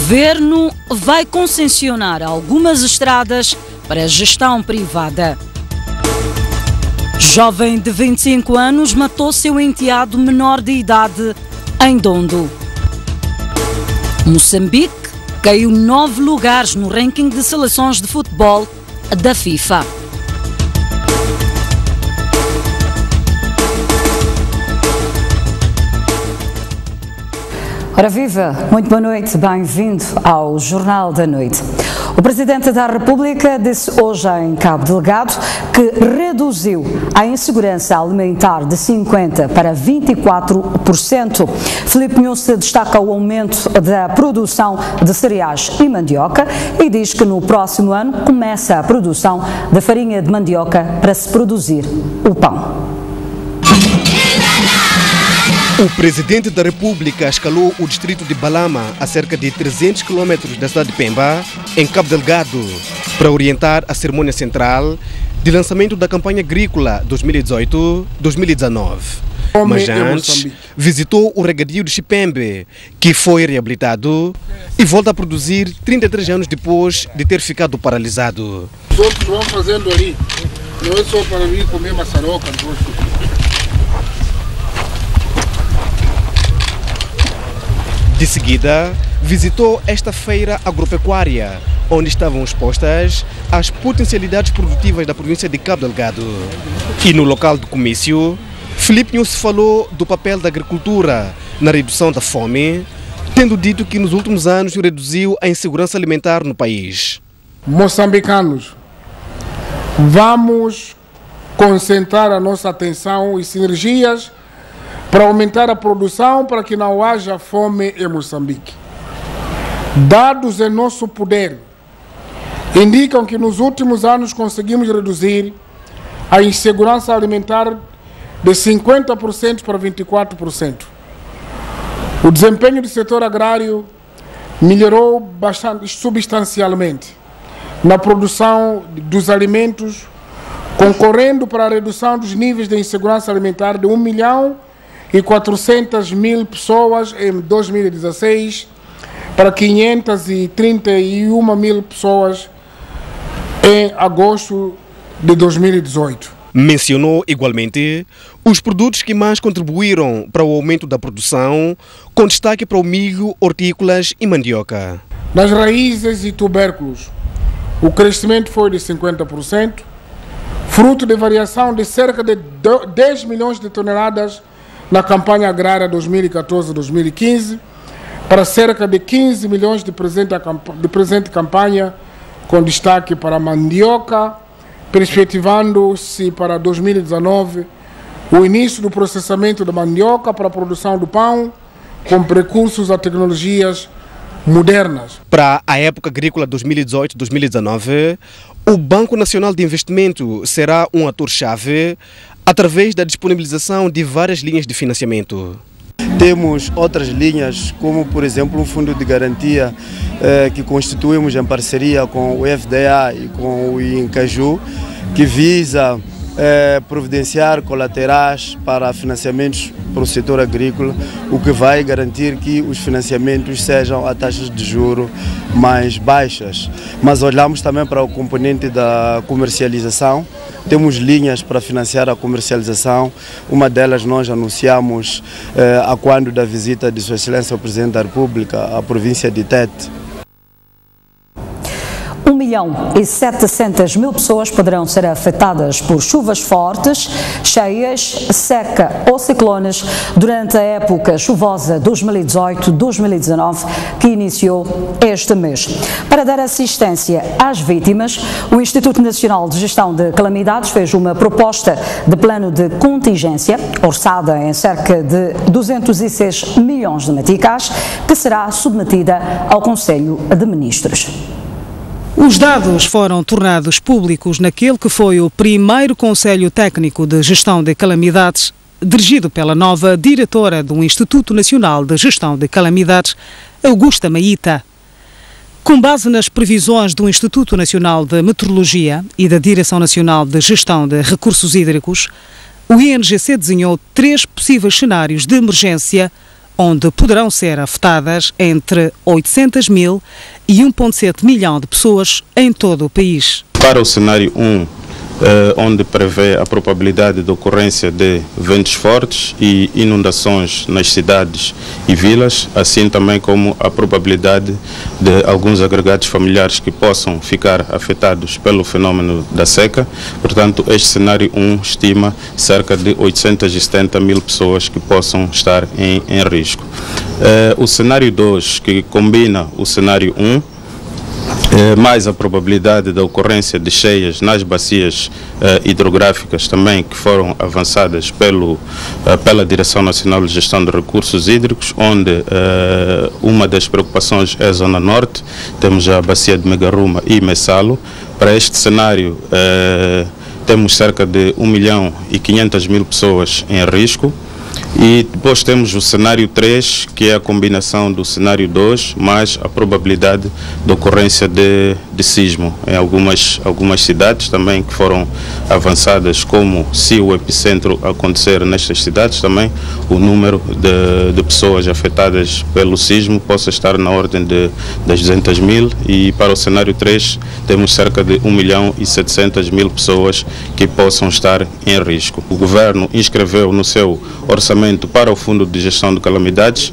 Governo vai concessionar algumas estradas para gestão privada. Jovem de 25 anos matou seu enteado menor de idade em Dondo. Moçambique caiu 9 lugares no ranking de seleções de futebol da FIFA. Ora viva, muito boa noite, bem-vindo ao Jornal da Noite. O Presidente da República disse hoje em Cabo Delgado que reduziu a insegurança alimentar de 50% para 24%. Filipe Nhusse destaca o aumento da produção de cereais e mandioca e diz que no próximo ano começa a produção da farinha de mandioca para se produzir o pão. O Presidente da República escalou o distrito de Balama, a cerca de 300 km da cidade de Pemba, em Cabo Delgado, para orientar a cerimônia central de lançamento da campanha agrícola 2018-2019. Mas antes, visitou o regadio de Chipembe, que foi reabilitado e volta a produzir 33 anos depois de ter ficado paralisado. Os outros vão fazendo ali, não é só para vir comer maçaroca. De seguida, visitou esta feira agropecuária, onde estavam expostas as potencialidades produtivas da província de Cabo Delgado. E no local do comício, Filipe Nhusse falou do papel da agricultura na redução da fome, tendo dito que nos últimos anos reduziu a insegurança alimentar no país. Moçambicanos, vamos concentrar a nossa atenção e sinergias para aumentar a produção, para que não haja fome em Moçambique. Dados em nosso poder indicam que nos últimos anos conseguimos reduzir a insegurança alimentar de 50% para 24%. O desempenho do setor agrário melhorou bastante, substancialmente na produção dos alimentos, concorrendo para a redução dos níveis de insegurança alimentar de 1.400.000 pessoas em 2016 para 531.000 pessoas em agosto de 2018. Mencionou igualmente os produtos que mais contribuíram para o aumento da produção, com destaque para o milho, hortícolas e mandioca. Nas raízes e tubérculos, o crescimento foi de 50%, fruto de variação de cerca de 10 milhões de toneladas na campanha agrária 2014-2015, para cerca de 15 milhões de presente campanha, com destaque para a mandioca, perspectivando-se para 2019 o início do processamento da mandioca para a produção do pão, com recursos a tecnologias modernas. Para a época agrícola 2018-2019, o Banco Nacional de Investimento será um ator-chave através da disponibilização de várias linhas de financiamento. Temos outras linhas, como por exemplo um fundo de garantia que constituímos em parceria com o FDA e com o Incaju, que visa providenciar colaterais para financiamentos para o setor agrícola, o que vai garantir que os financiamentos sejam a taxas de juros mais baixas. Mas olhamos também para o componente da comercialização. Temos linhas para financiar a comercialização. Uma delas nós anunciamos a quando da visita de Sua Excelência o Presidente da República à província de Tete. 1.700.000 pessoas poderão ser afetadas por chuvas fortes, cheias, seca ou ciclones durante a época chuvosa 2018-2019 que iniciou este mês. Para dar assistência às vítimas, o Instituto Nacional de Gestão de Calamidades fez uma proposta de plano de contingência, orçada em cerca de 206 milhões de meticais, que será submetida ao Conselho de Ministros. Os dados foram tornados públicos naquele que foi o primeiro Conselho Técnico de Gestão de Calamidades, dirigido pela nova diretora do Instituto Nacional de Gestão de Calamidades, Augusta Maíta. Com base nas previsões do Instituto Nacional de Meteorologia e da Direção Nacional de Gestão de Recursos Hídricos, o INGC desenhou 3 possíveis cenários de emergência onde poderão ser afetadas entre 800 mil e 1,7 milhão de pessoas em todo o país. Para o cenário 1, onde prevê a probabilidade de ocorrência de ventos fortes e inundações nas cidades e vilas, assim também como a probabilidade de alguns agregados familiares que possam ficar afetados pelo fenômeno da seca. Portanto, este cenário 1 estima cerca de 870 mil pessoas que possam estar em risco. O cenário 2, que combina o cenário 1, mais a probabilidade da ocorrência de cheias nas bacias hidrográficas também que foram avançadas pela Direção Nacional de Gestão de Recursos Hídricos, onde uma das preocupações é a Zona Norte, temos a bacia de Megaruma e Messalo. Para este cenário temos cerca de 1.500.000 pessoas em risco. E depois temos o cenário 3, que é a combinação do cenário 2, mais a probabilidade de ocorrência de sismo em algumas cidades também que foram avançadas, como se o epicentro acontecer nestas cidades, também o número de pessoas afetadas pelo sismo possa estar na ordem das 200 mil, e para o cenário 3 temos cerca de 1.700.000 pessoas que possam estar em risco. O governo inscreveu no seu orçamento para o Fundo de Gestão de Calamidades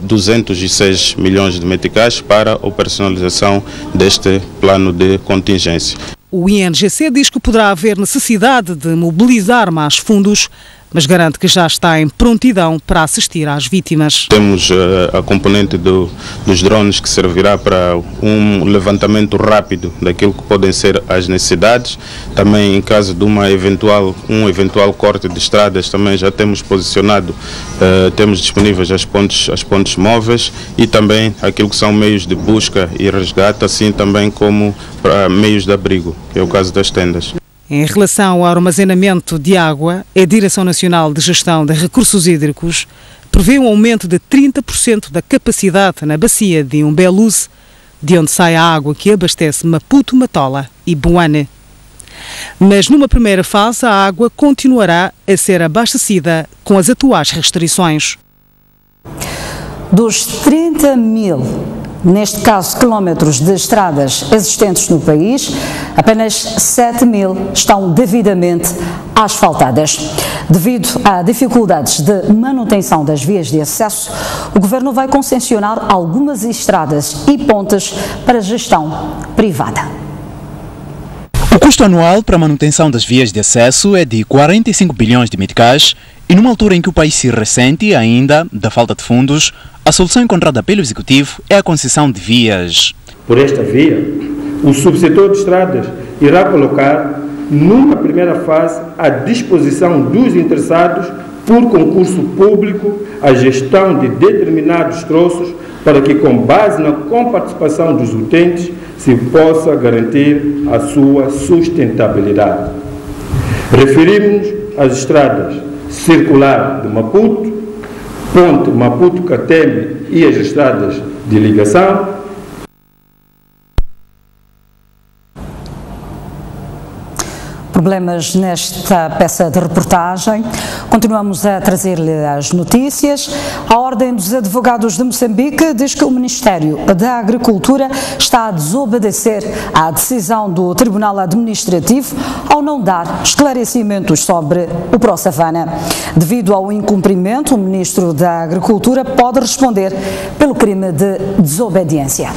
206 milhões de meticais para a operacionalização deste plano de contingência. O INGC diz que poderá haver necessidade de mobilizar mais fundos, mas garante que já está em prontidão para assistir às vítimas. Temos a componente dos drones, que servirá para um levantamento rápido daquilo que podem ser as necessidades. Também em caso de um eventual corte de estradas, também já temos posicionado, temos disponíveis as pontes móveis e também aquilo que são meios de busca e resgate, assim também como para meios de abrigo, que é o caso das tendas. Em relação ao armazenamento de água, a Direção Nacional de Gestão de Recursos Hídricos prevê um aumento de 30% da capacidade na bacia de Umbeluz, de onde sai a água que abastece Maputo, Matola e Buane. Mas numa primeira fase, a água continuará a ser abastecida com as atuais restrições. Dos 30 mil, neste caso quilómetros de estradas existentes no país, apenas 7 mil estão devidamente asfaltadas. Devido a dificuldades de manutenção das vias de acesso, o Governo vai concessionar algumas estradas e pontes para gestão privada. O custo anual para a manutenção das vias de acesso é de 45 bilhões de meticais, e numa altura em que o país se ressente ainda da falta de fundos, a solução encontrada pelo Executivo é a concessão de vias. Por esta via, o subsetor de estradas irá colocar, numa primeira fase, à disposição dos interessados, por concurso público, a gestão de determinados troços, para que, com base na comparticipação dos utentes, se possa garantir a sua sustentabilidade. Referimos-nos às estradas circular de Maputo, ponte Maputo-Cateme e as estradas de ligação. Problemas nesta peça de reportagem. Continuamos a trazer-lhe as notícias. A Ordem dos Advogados de Moçambique diz que o Ministério da Agricultura está a desobedecer à decisão do Tribunal Administrativo ao não dar esclarecimentos sobre o ProSavana. Devido ao incumprimento, o Ministro da Agricultura pode responder pelo crime de desobediência.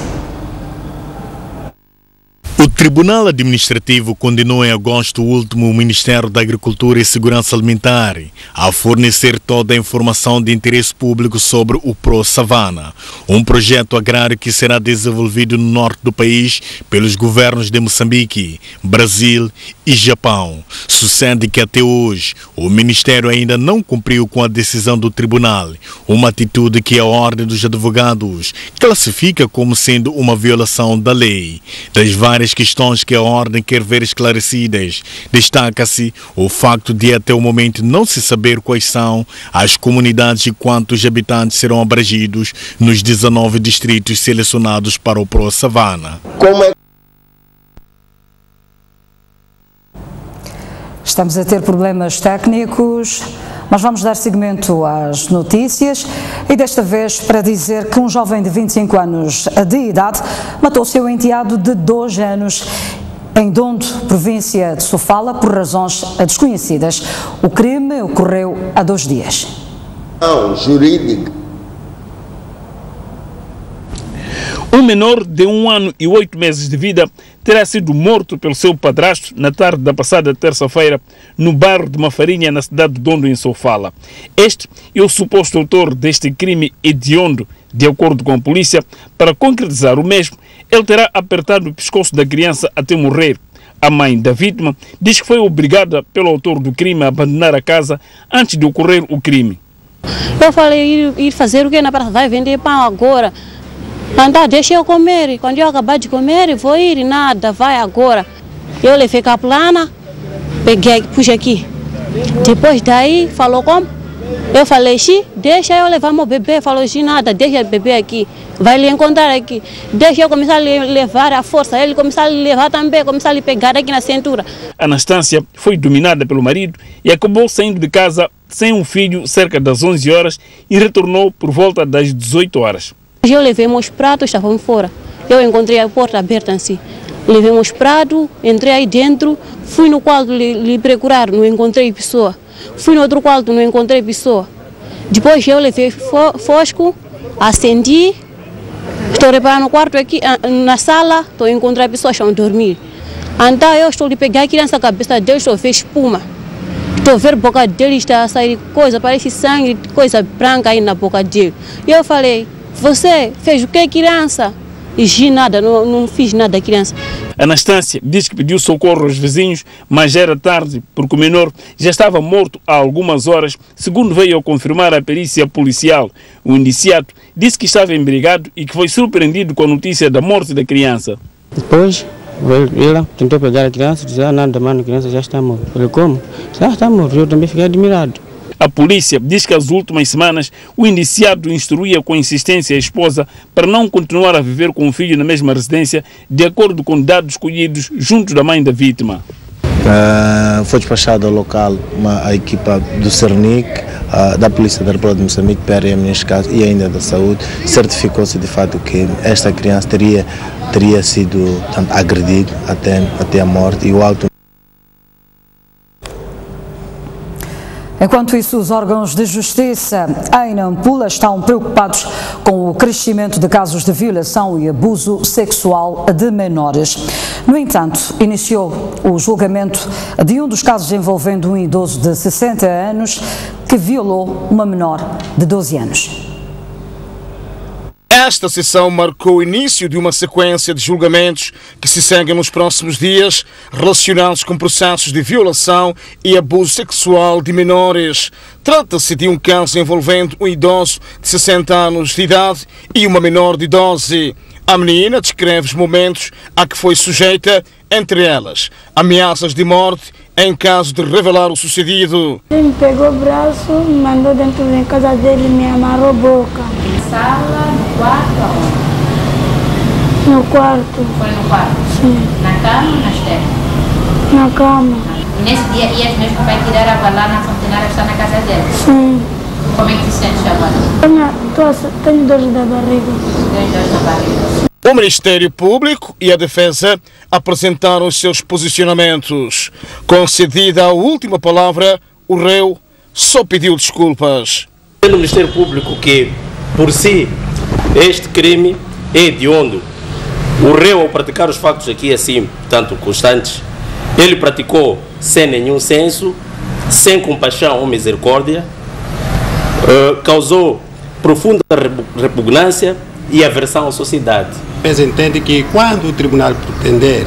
O Tribunal Administrativo condenou em agosto último o Ministério da Agricultura e Segurança Alimentar a fornecer toda a informação de interesse público sobre o ProSavana, um projeto agrário que será desenvolvido no norte do país pelos governos de Moçambique, Brasil e Japão. Sucede que até hoje o Ministério ainda não cumpriu com a decisão do Tribunal, uma atitude que a Ordem dos Advogados classifica como sendo uma violação da lei. Das várias questões que a Ordem quer ver esclarecidas, destaca-se o facto de até o momento não se saber quais são as comunidades e quantos habitantes serão abrangidos nos 19 distritos selecionados para o ProSavana. Estamos a ter problemas técnicos. Mas vamos dar seguimento às notícias e desta vez para dizer que um jovem de 25 anos de idade matou seu enteado de 2 anos em Dondo, província de Sofala, por razões desconhecidas. O crime ocorreu há 2 dias. Jurídica. Um menor de 1 ano e 8 meses de vida terá sido morto pelo seu padrasto na tarde da passada terça-feira no bairro de Mafarinha, na cidade de Dondo, em Sofala. Este é o suposto autor deste crime hediondo. De acordo com a polícia, para concretizar o mesmo, ele terá apertado o pescoço da criança até morrer. A mãe da vítima diz que foi obrigada pelo autor do crime a abandonar a casa antes de ocorrer o crime. Eu falei, ir fazer o que na praça? Vai vender pão agora. Então, deixa eu comer. Quando eu acabar de comer, vou ir. Nada, vai agora. Eu levei a plana, peguei, pus aqui. Depois daí, falou como? Eu falei, deixa eu levar meu bebê. Falou, nada, deixa o bebê aqui. Vai lhe encontrar aqui. Deixa eu começar a levar a força. Ele começar a levar também, começar a lhe pegar aqui na cintura. Anastácia foi dominada pelo marido e acabou saindo de casa sem um filho cerca das 11 horas e retornou por volta das 18 horas. Eu levei meus pratos, estavam fora. Eu encontrei a porta aberta assim. Levei meus pratos, entrei aí dentro, fui no quarto lhe procurar, não encontrei pessoa. Fui no outro quarto, não encontrei pessoa. Depois eu levei fosco, acendi, estou reparando no quarto aqui, na sala, estou a encontrar pessoas que estão a dormir. Então eu estou a pegar a criança, a cabeça dele, estou a ver espuma. Estou a ver a boca dele, está a sair coisa, parece sangue, coisa branca aí na boca dele. E eu falei, você fez o que, criança? E nada, não fiz nada, criança. Anastácia diz que pediu socorro aos vizinhos, mas já era tarde, porque o menor já estava morto há algumas horas, segundo veio a confirmar a perícia policial. O indiciado disse que estava embriagado e que foi surpreendido com a notícia da morte da criança. Depois, ela tentou pegar a criança e disse, nada, mano, a criança já está morta. Falei, como? Já está morta, eu também fiquei admirado. A polícia diz que nas últimas semanas o indiciado instruía com insistência a esposa para não continuar a viver com o filho na mesma residência, de acordo com dados colhidos junto da mãe da vítima. Foi despachada ao local a equipa do Cernic, da Polícia da República de Moçambique, PRM neste caso, e ainda da Saúde. Certificou-se de fato que esta criança teria sido agredida até a morte e o auto. Enquanto isso, os órgãos de justiça em Nampula estão preocupados com o crescimento de casos de violação e abuso sexual de menores. No entanto, iniciou o julgamento de um dos casos envolvendo um idoso de 60 anos que violou uma menor de 12 anos. Esta sessão marcou o início de uma sequência de julgamentos que se seguem nos próximos dias, relacionados com processos de violação e abuso sexual de menores. Trata-se de um caso envolvendo um idoso de 60 anos de idade e uma menor de 12. A menina descreve os momentos a que foi sujeita, entre elas ameaças de morte em caso de revelar o sucedido. Ele me pegou o braço, me mandou dentro da casa dele e me amarrou a boca. Sala, no quarto, aonde? No quarto. Foi no quarto? Sim. Na cama ou na esteira? Na cama. Nesse dia ias mesmo para tirar a lá na Centenária que está na casa dele? Sim. Como é que te sentes agora? Tenho dores da barriga. Tenho dores da barriga. O Ministério Público e a Defesa apresentaram os seus posicionamentos. Concedida a última palavra, o réu só pediu desculpas. O Ministério Público que, por si, este crime é hediondo. O réu, ao praticar os factos aqui assim, tanto constantes, ele praticou sem nenhum senso, sem compaixão ou misericórdia, causou profunda repugnância e aversão à sociedade. Mas entende que quando o tribunal pretender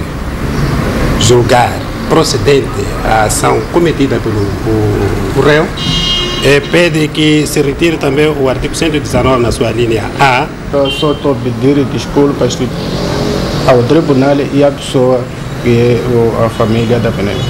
julgar procedente a ação cometida pelo réu, pede que se retire também o artigo 119 na sua linha A. Eu só estou a pedir desculpas ao tribunal e à pessoa que é a família da Penélope.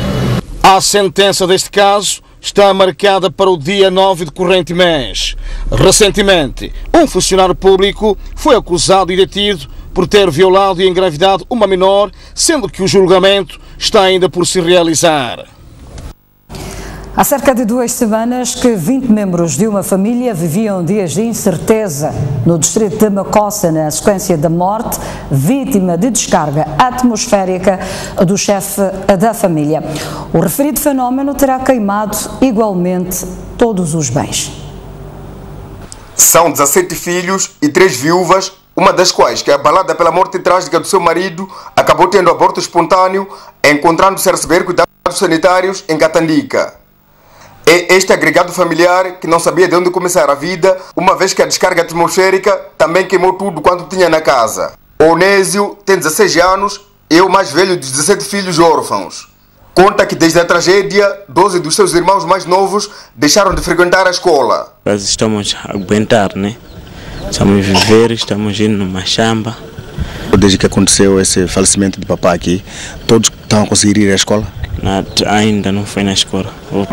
A sentença deste caso está marcada para o dia 9 de corrente mês. Recentemente, um funcionário público foi acusado e detido por ter violado e engravidado uma menor, sendo que o julgamento está ainda por se realizar. Há cerca de 2 semanas que 20 membros de uma família viviam dias de incerteza no distrito de Macossa, na sequência da morte vítima de descarga atmosférica do chefe da família. O referido fenómeno terá queimado igualmente todos os bens. São 17 filhos e 3 viúvas, uma das quais, que é abalada pela morte trágica do seu marido, acabou tendo aborto espontâneo, encontrando-se a receber cuidados sanitários em Catandica. É este agregado familiar que não sabia de onde começar a vida, uma vez que a descarga atmosférica também queimou tudo quanto tinha na casa. Onésio tem 16 anos, é o mais velho dos 17 filhos órfãos. Conta que desde a tragédia, 12 dos seus irmãos mais novos deixaram de frequentar a escola. Nós estamos a aguentar, né? Estamos a viver, estamos indo numa chamba. Desde que aconteceu esse falecimento de papai aqui, todos estão a conseguir ir à escola? Ainda não foi na escola.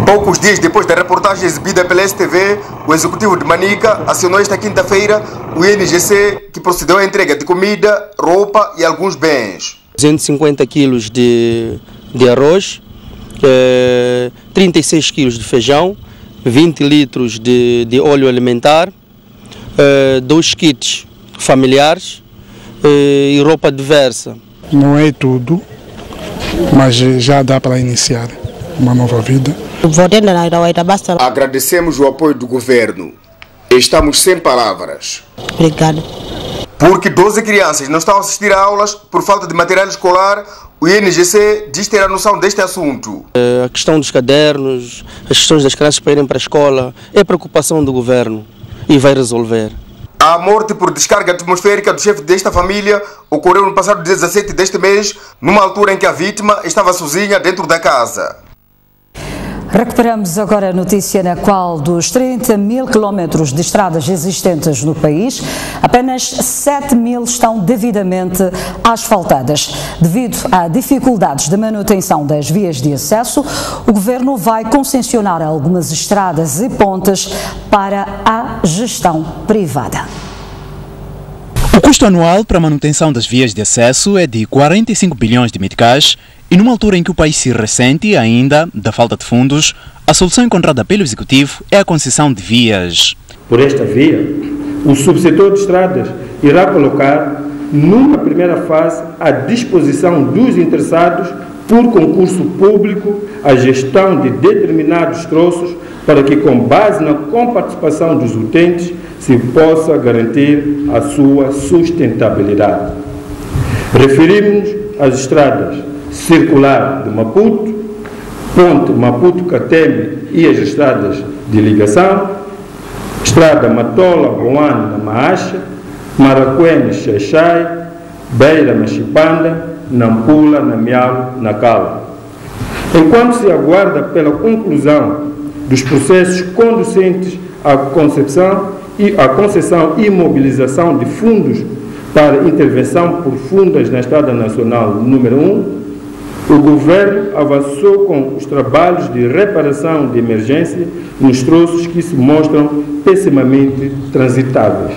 Poucos dias depois da reportagem exibida pela STV, o executivo de Manica acionou esta quinta-feira o INGC, que procedeu à entrega de comida, roupa e alguns bens. 250 quilos de arroz, 36 quilos de feijão, 20 litros de óleo alimentar, 2 kits familiares e roupa diversa. Não é tudo, mas já dá para iniciar uma nova vida. Agradecemos o apoio do governo. Estamos sem palavras. Obrigada. Porque 12 crianças não estão a assistir a aulas por falta de material escolar, o INGC diz ter a noção deste assunto. A questão dos cadernos, as questões das crianças para irem para a escola, é preocupação do governo e vai resolver. A morte por descarga atmosférica do chefe desta família ocorreu no passado dia 17 deste mês, numa altura em que a vítima estava sozinha dentro da casa. Recuperamos agora a notícia na qual dos 30 mil quilómetros de estradas existentes no país, apenas 7 mil estão devidamente asfaltadas. Devido a dificuldades de manutenção das vias de acesso, o Governo vai concessionar algumas estradas e pontes para a gestão privada. O custo anual para a manutenção das vias de acesso é de 45 bilhões de meticais e numa altura em que o país se ressente ainda da falta de fundos, a solução encontrada pelo Executivo é a concessão de vias. Por esta via, o subsetor de estradas irá colocar, numa primeira fase, à disposição dos interessados, por concurso público, a gestão de determinados troços para que, com base na comparticipação dos utentes, se possa garantir a sua sustentabilidade. Referimos-nos às estradas circular de Maputo, ponte Maputo-Catembe e as estradas de ligação, estrada Matola-Boane na Maacha, Maracuene-Xaixai, Beira-Machipanda, Nampula, Namialo, Nacala. Enquanto se aguarda pela conclusão dos processos conducentes à concessão e mobilização de fundos para intervenção profundas na Estrada Nacional número 1, o Governo avançou com os trabalhos de reparação de emergência nos troços que se mostram pessimamente transitáveis.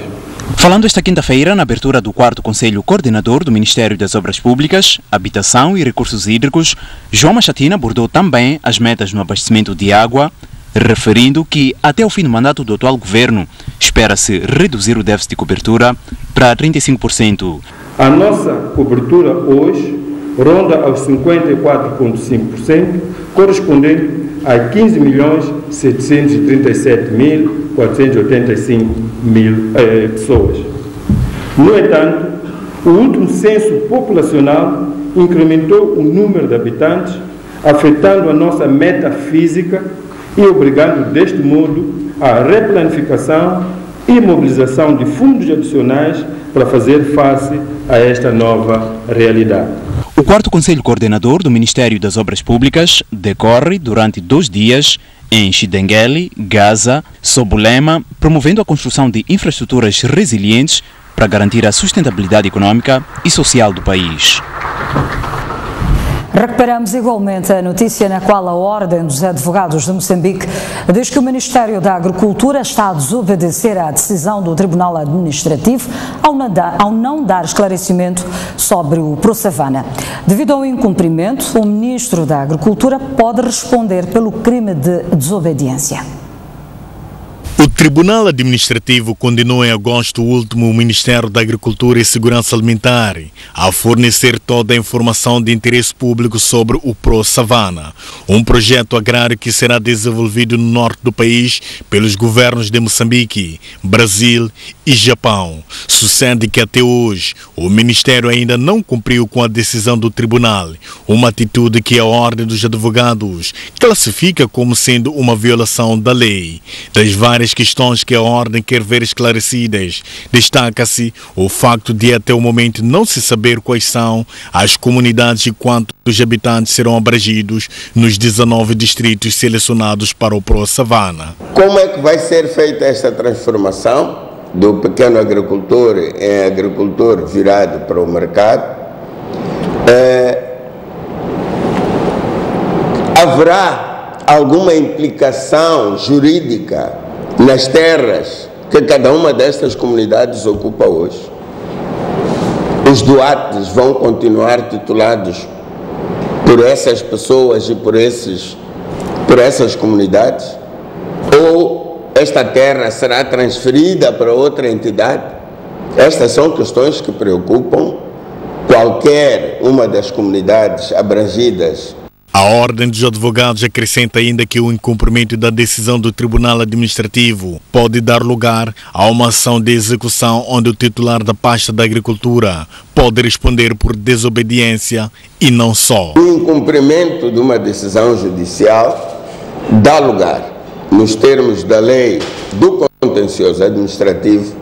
Falando esta quinta-feira na abertura do 4º Conselho Coordenador do Ministério das Obras Públicas, Habitação e Recursos Hídricos, João Machatina abordou também as metas no abastecimento de água, referindo que até o fim do mandato do atual governo espera-se reduzir o déficit de cobertura para 35%. A nossa cobertura hoje ronda aos 54,5%, correspondente a 15.737.485 pessoas. No entanto, o último censo populacional incrementou o número de habitantes, afetando a nossa meta física e obrigando, deste modo, a replanificação e mobilização de fundos adicionais para fazer face a esta nova realidade. O 4º Conselho Coordenador do Ministério das Obras Públicas decorre durante 2 dias em Xidenguele, Gaza, Sobulema, promovendo a construção de infraestruturas resilientes para garantir a sustentabilidade econômica e social do país. Recuperamos igualmente a notícia na qual a Ordem dos Advogados de Moçambique diz que o Ministério da Agricultura está a desobedecer à decisão do Tribunal Administrativo ao não dar esclarecimento sobre o ProSavana. Devido ao incumprimento, o Ministro da Agricultura pode responder pelo crime de desobediência. O Tribunal Administrativo condenou em agosto último o Ministério da Agricultura e Segurança Alimentar a fornecer toda a informação de interesse público sobre o ProSavana, um projeto agrário que será desenvolvido no norte do país pelos governos de Moçambique, Brasil e Japão. Sucede que até hoje o Ministério ainda não cumpriu com a decisão do Tribunal, uma atitude que a Ordem dos Advogados classifica como sendo uma violação da lei. Das várias questões que a Ordem quer ver esclarecidas, destaca-se o facto de até o momento não se saber quais são as comunidades e quantos habitantes serão abrangidos nos 19 distritos selecionados para o ProSavana. Como é que vai ser feita esta transformação do pequeno agricultor em agricultor virado para o mercado? Haverá alguma implicação jurídica nas terras que cada uma destas comunidades ocupa hoje? Os doates vão continuar titulados por essas pessoas e por essas comunidades? Ou esta terra será transferida para outra entidade? Estas são questões que preocupam qualquer uma das comunidades abrangidas. A Ordem dos Advogados acrescenta ainda que o incumprimento da decisão do Tribunal Administrativo pode dar lugar a uma ação de execução onde o titular da pasta da Agricultura pode responder por desobediência e não só. O incumprimento de uma decisão judicial dá lugar, nos termos da lei do contencioso administrativo,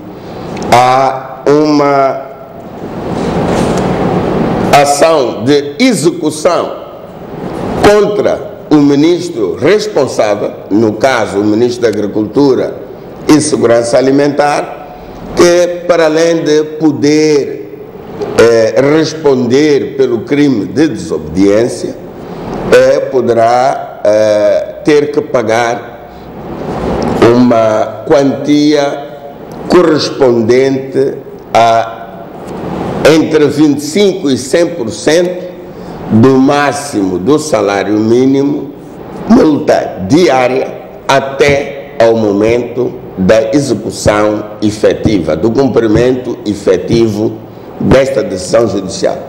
a uma ação de execução contra o ministro responsável, no caso o ministro da Agricultura e Segurança Alimentar, que para além de poder responder pelo crime de desobediência, poderá ter que pagar uma quantia correspondente a entre 25% e 100% do máximo do salário mínimo, multa diária até ao momento da execução efetiva, do cumprimento efetivo desta decisão judicial.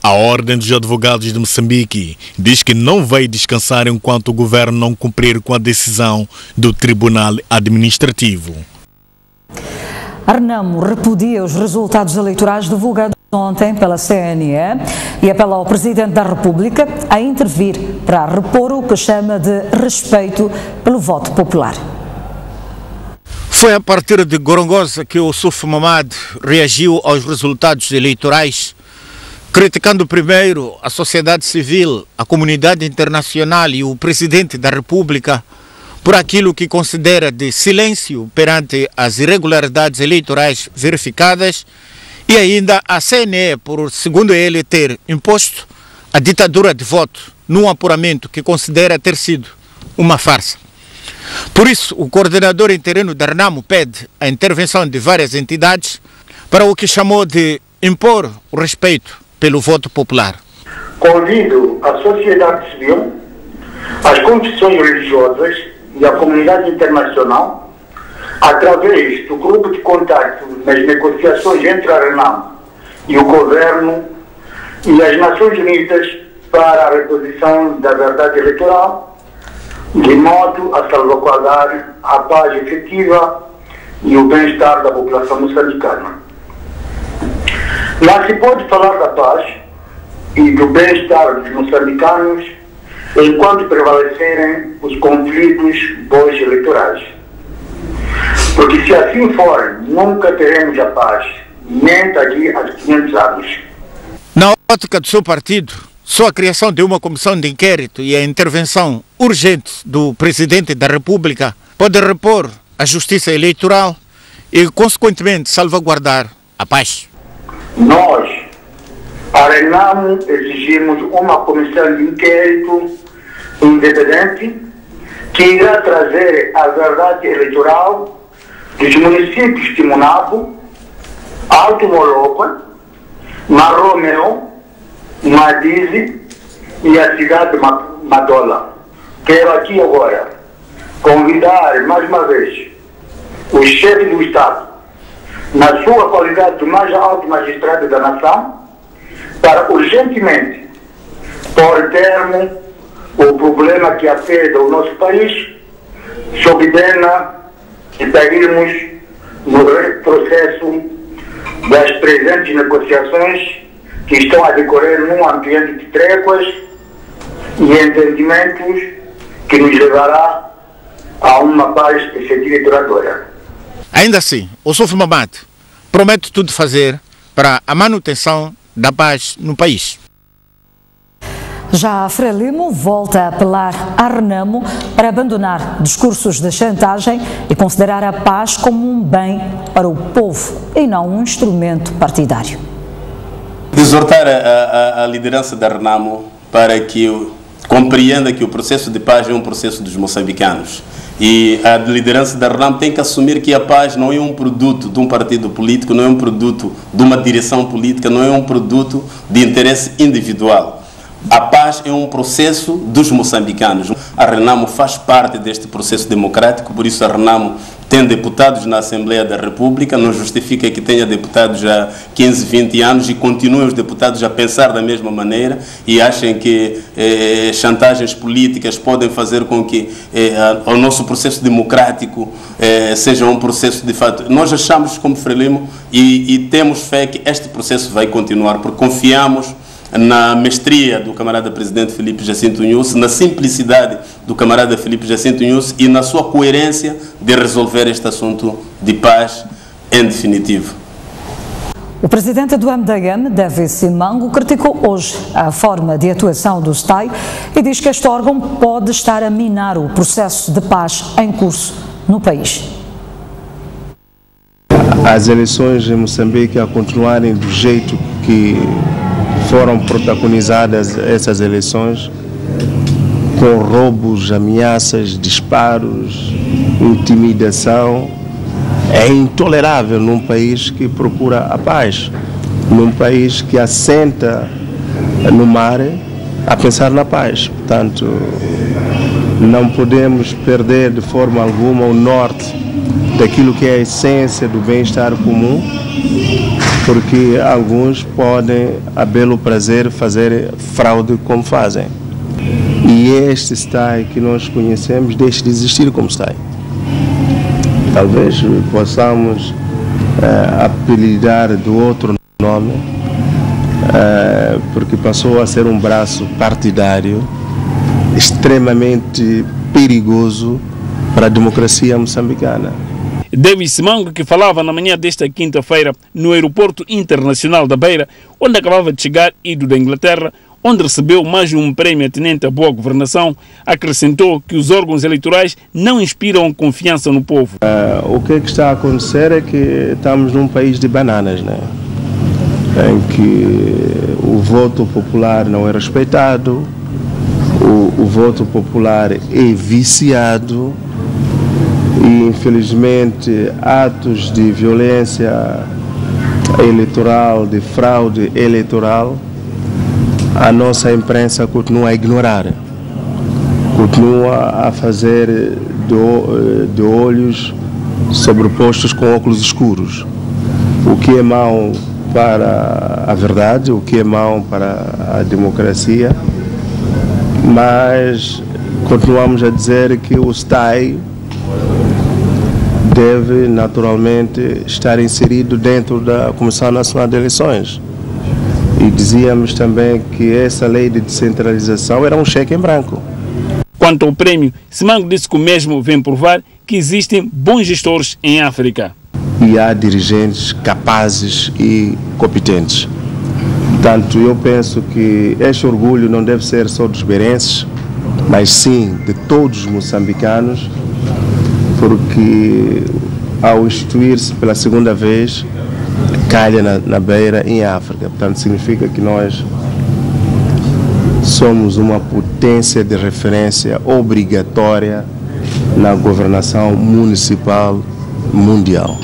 A Ordem dos Advogados de Moçambique diz que não vai descansar enquanto o governo não cumprir com a decisão do Tribunal Administrativo. A Renamo repudia os resultados eleitorais divulgados ontem pela CNE e apela ao Presidente da República a intervir para repor o que chama de respeito pelo voto popular. Foi a partir de Gorongosa que o Suf Mamad reagiu aos resultados eleitorais, criticando primeiro a sociedade civil, a comunidade internacional e o Presidente da República por aquilo que considera de silêncio perante as irregularidades eleitorais verificadas, e ainda a CNE por, segundo ele, ter imposto a ditadura de voto num apuramento que considera ter sido uma farsa. Por isso, o coordenador interino da Renamo pede a intervenção de várias entidades para o que chamou de impor o respeito pelo voto popular. Convido a sociedade civil, as confissões religiosas e a comunidade internacional, através do grupo de contato nas negociações entre a Renamo e o governo e as Nações Unidas para a reposição da verdade eleitoral, de modo a salvaguardar a paz efetiva e o bem-estar da população moçambicana. Não se pode falar da paz e do bem-estar dos moçambicanos enquanto prevalecerem os conflitos pós-eleitorais. Porque se assim for, nunca teremos a paz, nem daqui a 500 anos. Na ótica do seu partido, só a criação de uma comissão de inquérito e a intervenção urgente do Presidente da República pode repor a justiça eleitoral e, consequentemente, salvaguardar a paz. Nós, A Renamo exigimos uma comissão de inquérito independente que irá trazer a verdade eleitoral dos municípios de Monabo, Alto Molopa, Marromeu, Madize e a cidade de Madola. Quero aqui agora convidar mais uma vez o chefe do Estado, na sua qualidade de mais alto magistrado da nação, para urgentemente pôr termo ao problema que afeta o nosso país, sob pena de sairmos no processo das presentes negociações que estão a decorrer num ambiente de tréguas e entendimentos que nos levará a uma paz efetiva e duradoura. Ainda assim, o Suf Mamad promete tudo fazer para a manutenção da paz no país. Já a Frelimo volta a apelar a Renamo para abandonar discursos de chantagem e considerar a paz como um bem para o povo e não um instrumento partidário. Exortar a liderança da Renamo para que compreenda que o processo de paz é um processo dos moçambicanos. E a liderança da Renamo tem que assumir que a paz não é um produto de um partido político, não é um produto de uma direção política, não é um produto de interesse individual. A paz é um processo dos moçambicanos. A Renamo faz parte deste processo democrático, por isso a Renamo tem deputados na Assembleia da República, não justifica que tenha deputados há 15, 20 anos e continuem os deputados a pensar da mesma maneira e achem que chantagens políticas podem fazer com que o nosso processo democrático seja um processo de fato. Nós achamos como Frelimo e temos fé que este processo vai continuar, porque confiamos na mestria do camarada presidente Filipe Jacinto Nyusi, na simplicidade do camarada Filipe Jacinto Nyusi e na sua coerência de resolver este assunto de paz em definitivo. O presidente do MDM, David Simango, criticou hoje a forma de atuação do STAI e diz que este órgão pode estar a minar o processo de paz em curso no país. As eleições em Moçambique a continuarem do jeito que foram protagonizadas essas eleições, com roubos, ameaças, disparos, intimidação, é intolerável num país que procura a paz, num país que assenta no mar a pensar na paz. Portanto, não podemos perder de forma alguma o norte daquilo que é a essência do bem-estar comum, porque alguns podem, a belo prazer, fazer fraude como fazem. E este STAI que nós conhecemos deixe de existir como STAI. Talvez possamos apelidar do outro nome, porque passou a ser um braço partidário extremamente perigoso para a democracia moçambicana. David Simango, que falava na manhã desta quinta-feira no Aeroporto Internacional da Beira, onde acabava de chegar, ido da Inglaterra, onde recebeu mais um prémio atinente à boa governação, acrescentou que os órgãos eleitorais não inspiram confiança no povo. O que está a acontecer é que estamos num país de bananas, né? Em que o voto popular não é respeitado, o voto popular é viciado e, infelizmente, atos de violência eleitoral, de fraude eleitoral, a nossa imprensa continua a ignorar, continua a fazer de olhos sobrepostos com óculos escuros, o que é mau para a verdade, o que é mau para a democracia, mas continuamos a dizer que o STAI deve naturalmente estar inserido dentro da Comissão Nacional de Eleições. E dizíamos também que essa lei de descentralização era um cheque em branco. Quanto ao prêmio, Simango disse que o mesmo vem provar que existem bons gestores em África. E há dirigentes capazes e competentes. Portanto, eu penso que este orgulho não deve ser só dos beirenses, mas sim de todos os moçambicanos, porque ao instituir-se pela segunda vez calha na beira em África. Portanto, significa que nós somos uma potência de referência obrigatória na governação municipal mundial.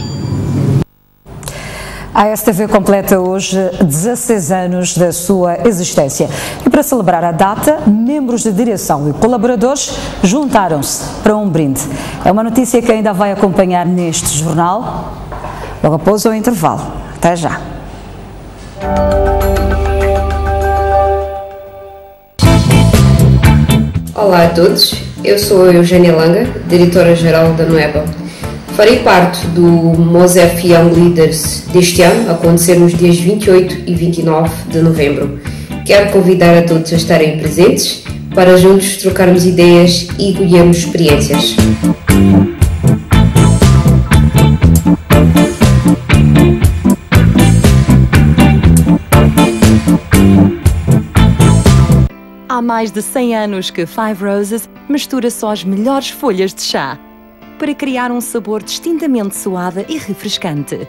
A STV completa hoje 16 anos da sua existência e para celebrar a data, membros de direção e colaboradores juntaram-se para um brinde. É uma notícia que ainda vai acompanhar neste jornal, logo após o intervalo. Até já! Olá a todos, eu sou Eugênia Langa, diretora-geral da Nueva. Farei parte do Mosef Young Leaders deste ano, a acontecer nos dias 28 e 29 de novembro. Quero convidar a todos a estarem presentes para juntos trocarmos ideias e colhermos experiências. Há mais de 100 anos que Five Roses mistura só as melhores folhas de chá para criar um sabor distintamente suave e refrescante.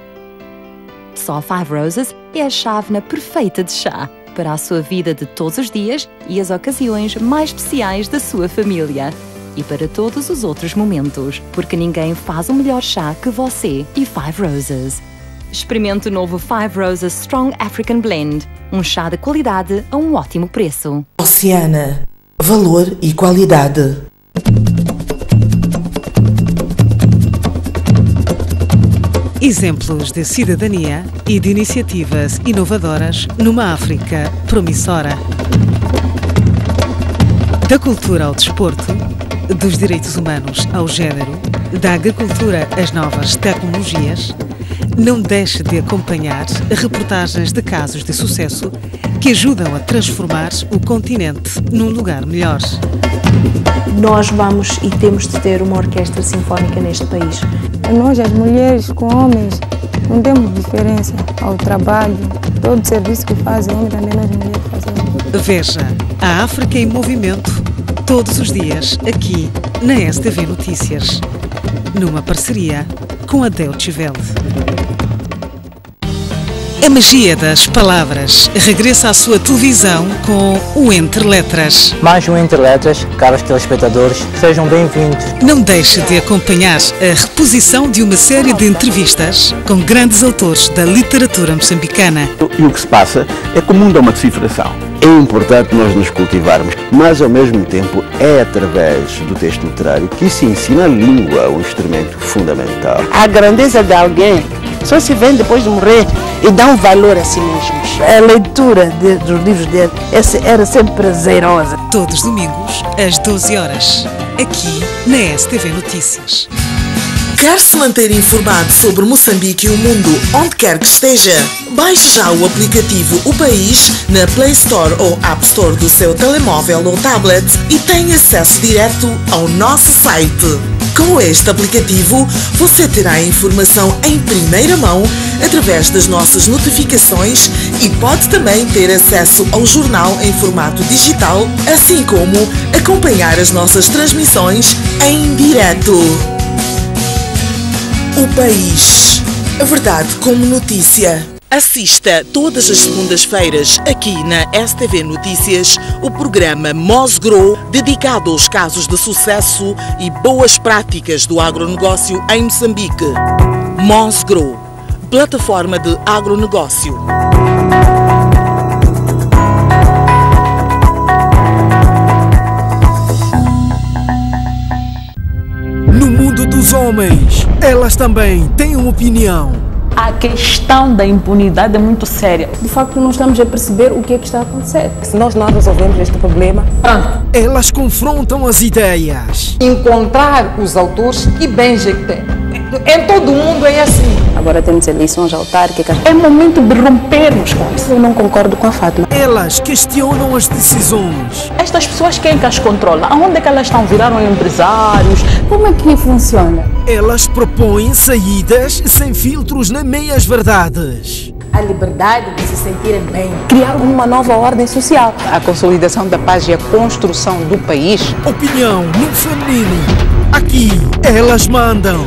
Só Five Roses é a chávena perfeita de chá para a sua vida de todos os dias e as ocasiões mais especiais da sua família. E para todos os outros momentos, porque ninguém faz um melhor chá que você e Five Roses. Experimente o novo Five Roses Strong African Blend, um chá de qualidade a um ótimo preço. Oceana, valor e qualidade. Exemplos de cidadania e de iniciativas inovadoras numa África promissora. Da cultura ao desporto, dos direitos humanos ao género, da agricultura às novas tecnologias, não deixe de acompanhar reportagens de casos de sucesso que ajudam a transformar o continente num lugar melhor. Nós vamos e temos de ter uma orquestra sinfónica neste país. Nós, as mulheres com homens, não temos diferença ao trabalho. Todo o serviço que fazem, homem também nós mulheres fazemos. Veja a África em movimento todos os dias aqui na STV Notícias, numa parceria com a Deutsche Welle. A magia das palavras regressa à sua televisão com o Entre Letras. Mais um Entre Letras, caros telespectadores, sejam bem-vindos. Não deixe de acompanhar a reposição de uma série de entrevistas com grandes autores da literatura moçambicana. E o que se passa é que o mundo é uma decifração. É importante nós nos cultivarmos, mas ao mesmo tempo é através do texto literário que se ensina a língua, um instrumento fundamental. A grandeza de alguém só se vê depois de morrer e dá um valor a si mesmos. A leitura dos livros dele era sempre prazerosa. Todos os domingos, às 12 horas, aqui na STV Notícias. Quer se manter informado sobre Moçambique e o mundo onde quer que esteja? Baixe já o aplicativo O País na Play Store ou App Store do seu telemóvel ou tablet e tenha acesso direto ao nosso site. Com este aplicativo, você terá a informação em primeira mão através das nossas notificações e pode também ter acesso ao jornal em formato digital, assim como acompanhar as nossas transmissões em direto. O País. A verdade como notícia. Assista todas as segundas-feiras aqui na STV Notícias o programa Mosgrow, dedicado aos casos de sucesso e boas práticas do agronegócio em Moçambique. Mosgrow, plataforma de agronegócio. No mundo dos homens, elas também têm uma opinião. A questão da impunidade é muito séria. De facto, não estamos a perceber o que é que está a acontecer. Se nós não resolvemos este problema, elas confrontam as ideias. Encontrar os autores e bem jeito. Em todo o mundo é assim. Agora temos eleições autárquicas. É momento de rompermos com isso. Eu não concordo com a Fátima. Elas questionam as decisões. Estas pessoas, quem é que as controla? Aonde é que elas estão? Viraram empresários? Como é que funciona? Elas propõem saídas sem filtros nem meias verdades. A liberdade de se sentirem bem. Criar uma nova ordem social. A consolidação da paz e a construção do país. Opinião no feminino. Aqui, elas mandam.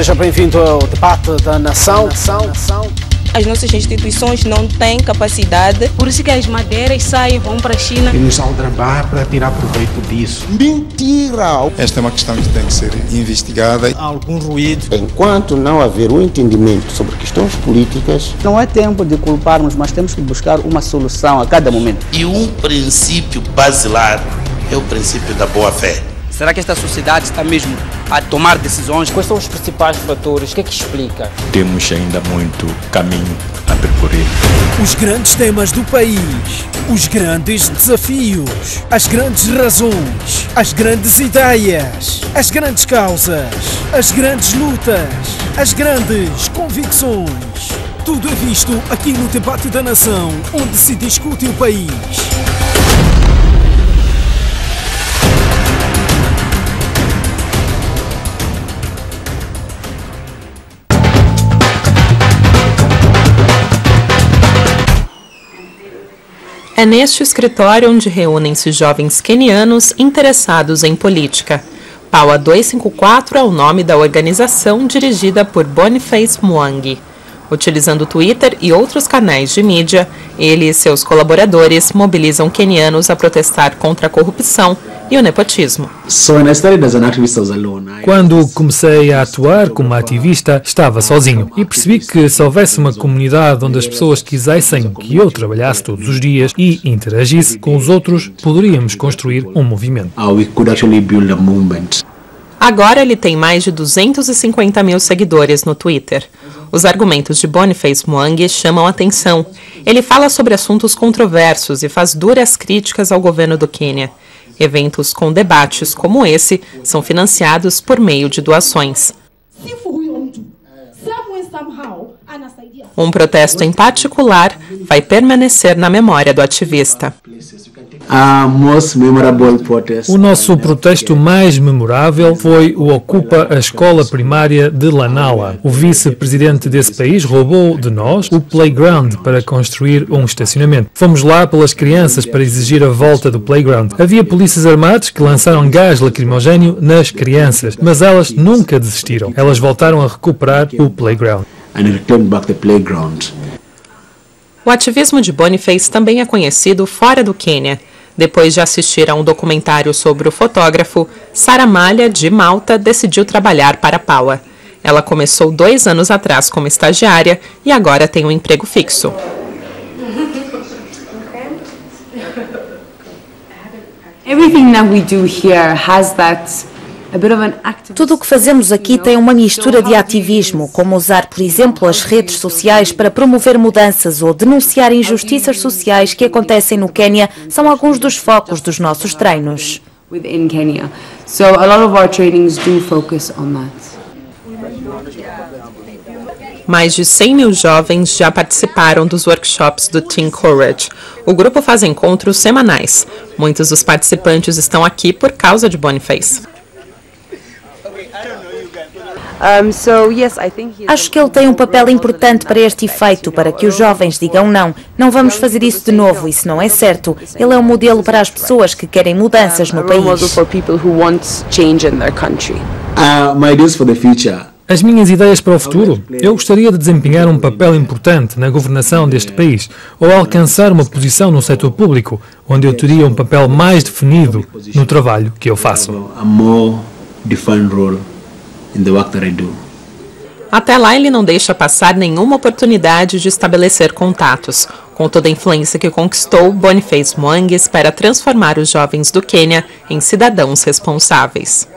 Seja bem-vindo ao debate da nação. As nossas instituições não têm capacidade. Por isso que as madeiras saem, vão para a China. E nos aldrabar para tirar proveito disso. Mentira! Esta é uma questão que tem que ser investigada. Há algum ruído. Enquanto não haver um entendimento sobre questões políticas... Não é tempo de culparmos, mas temos que buscar uma solução a cada momento. E um princípio basilar é o princípio da boa-fé. Será que esta sociedade está mesmo a tomar decisões? Quais são os principais fatores? O que é que explica? Temos ainda muito caminho a percorrer. Os grandes temas do país, os grandes desafios, as grandes razões, as grandes ideias, as grandes causas, as grandes lutas, as grandes convicções. Tudo é visto aqui no Debate da Nação, onde se discute o país. É neste escritório onde reúnem-se jovens quenianos interessados em política. PAUA 254 é o nome da organização dirigida por Boniface Mwangi. Utilizando o Twitter e outros canais de mídia, ele e seus colaboradores mobilizam quenianos a protestar contra a corrupção e o nepotismo. Quando comecei a atuar como ativista, estava sozinho e percebi que se houvesse uma comunidade onde as pessoas quisessem que eu trabalhasse todos os dias e interagisse com os outros, poderíamos construir um movimento. Agora ele tem mais de 250 mil seguidores no Twitter. Os argumentos de Boniface Mwangi chamam a atenção. Ele fala sobre assuntos controversos e faz duras críticas ao governo do Quênia. Eventos com debates como esse são financiados por meio de doações. Um protesto em particular vai permanecer na memória do ativista. O nosso protesto mais memorável foi o Ocupa a Escola Primária de Lanala. O vice-presidente desse país roubou de nós o playground para construir um estacionamento. Fomos lá pelas crianças para exigir a volta do playground. Havia polícias armados que lançaram gás lacrimogéneo nas crianças, mas elas nunca desistiram. Elas voltaram a recuperar o playground. O ativismo de Boniface também é conhecido fora do Quênia. Depois de assistir a um documentário sobre o fotógrafo, Sara Malha, de Malta, decidiu trabalhar para a PAUA. Ela começou 2 anos atrás como estagiária e agora tem um emprego fixo. Everything that we do here has that Tudo o que fazemos aqui tem uma mistura de ativismo, como usar, por exemplo, as redes sociais para promover mudanças ou denunciar injustiças sociais que acontecem no Quênia, são alguns dos focos dos nossos treinos. within Kenya. So a lot of our trainings do focus on that. Mais de 100 mil jovens já participaram dos workshops do Team Courage. O grupo faz encontros semanais. Muitos dos participantes estão aqui por causa de Boniface. Acho que ele tem um papel importante para este efeito, para que os jovens digam não, não vamos fazer isso de novo, isso não é certo. Ele é um modelo para as pessoas que querem mudanças no país. As minhas ideias para o futuro? Eu gostaria de desempenhar um papel importante na governação deste país, ou alcançar uma posição no setor público, onde eu teria um papel mais definido no trabalho que eu faço. Até lá, ele não deixa passar nenhuma oportunidade de estabelecer contatos. Com toda a influência que conquistou, Boniface Mwangi espera transformar os jovens do Quênia em cidadãos responsáveis.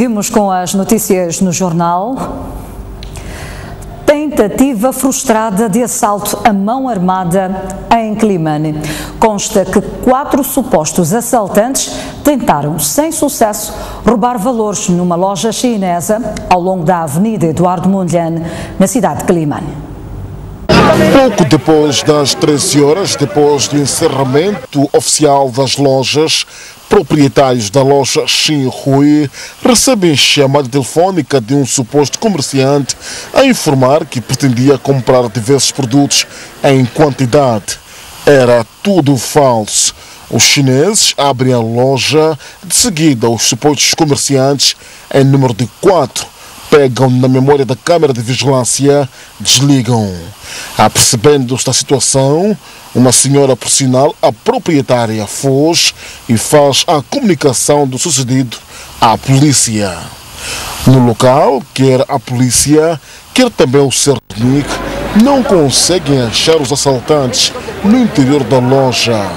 Seguimos com as notícias no jornal. Tentativa frustrada de assalto à mão armada em Climane. Consta que 4 supostos assaltantes tentaram, sem sucesso, roubar valores numa loja chinesa ao longo da Avenida Eduardo Mondlane, na cidade de Climane. Pouco depois das 13 horas, depois do encerramento oficial das lojas, proprietários da loja Xinhui recebem chamada telefónica de um suposto comerciante a informar que pretendia comprar diversos produtos em quantidade. Era tudo falso. Os chineses abrem a loja, de seguida os supostos comerciantes, em número de 4, pegam na memória da câmara de vigilância, desligam. Apercebendo-se da situação, uma senhora, por sinal, a proprietária, foge e faz a comunicação do sucedido à polícia. No local, quer a polícia, quer também o Cernic, não conseguem achar os assaltantes no interior da loja.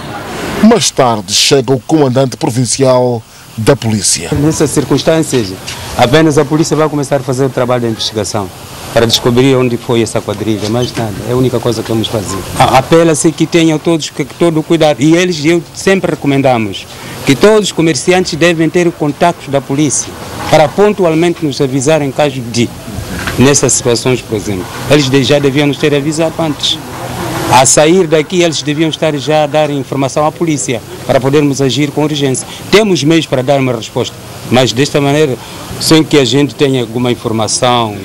Mais tarde chega o comandante provincial da polícia. Nessas circunstâncias, apenas a polícia vai começar a fazer o trabalho de investigação para descobrir onde foi essa quadrilha, mais nada, é a única coisa que vamos fazer. Apela-se que tenham todos todo o cuidado, e eu sempre recomendamos que todos os comerciantes devem ter contactos da polícia para pontualmente nos avisar em caso de, nessas situações, por exemplo. Eles já deviam nos ter avisado antes. A sair daqui, eles deviam estar já a dar informação à polícia para podermos agir com urgência. Temos meios para dar uma resposta, mas desta maneira, sem que a gente tenha alguma informação,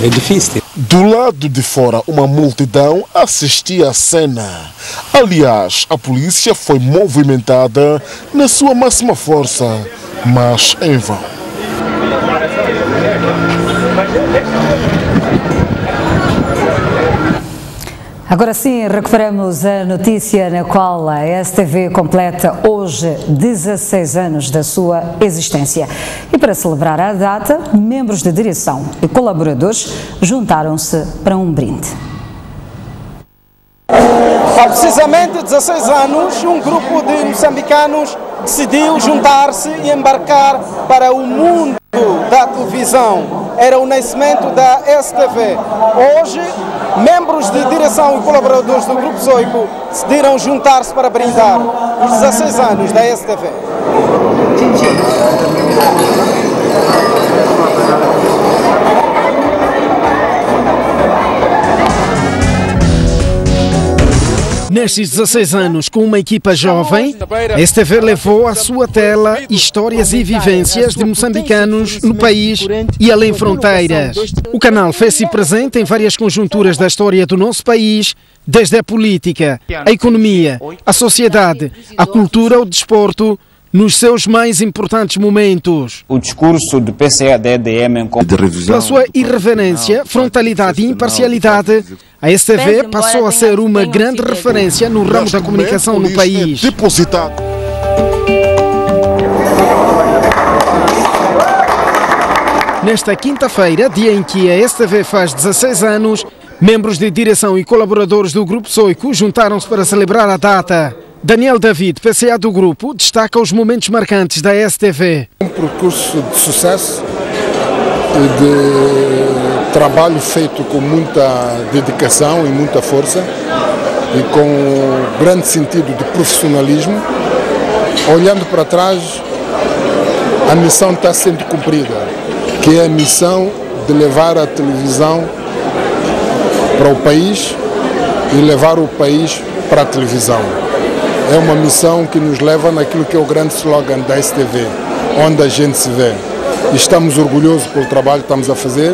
é difícil. Do lado de fora, uma multidão assistia à cena. Aliás, a polícia foi movimentada na sua máxima força, mas em vão. Agora sim, recuperamos a notícia na qual a STV completa hoje 16 anos da sua existência. E para celebrar a data, membros de direção e colaboradores juntaram-se para um brinde. Há precisamente 16 anos, um grupo de moçambicanos decidiu juntar-se e embarcar para o mundo da televisão. Era o nascimento da STV. Hoje, membros de direção e colaboradores do Grupo Zoico decidiram juntar-se para brindar os 16 anos da STV. Nestes 16 anos, com uma equipa jovem, a STV levou à sua tela histórias e vivências de moçambicanos no país e além fronteiras. O canal fez-se presente em várias conjunturas da história do nosso país, desde a política, a economia, a sociedade, a cultura, o desporto, nos seus mais importantes momentos. O discurso do PCA-DDM pela sua irreverência, frontalidade e imparcialidade, a STV passou a ser uma grande referência no ramo da comunicação no país. Nesta quinta-feira, dia em que a STV faz 16 anos, membros de direção e colaboradores do Grupo Zoico juntaram-se para celebrar a data. Daniel David, PCA do grupo, destaca os momentos marcantes da STV. Um percurso de sucesso e de trabalho feito com muita dedicação e muita força e com grande sentido de profissionalismo. Olhando para trás, a missão está sendo cumprida, que é a missão de levar a televisão para o país e levar o país para a televisão. É uma missão que nos leva naquilo que é o grande slogan da STV, onde a gente se vê. E estamos orgulhosos pelo trabalho que estamos a fazer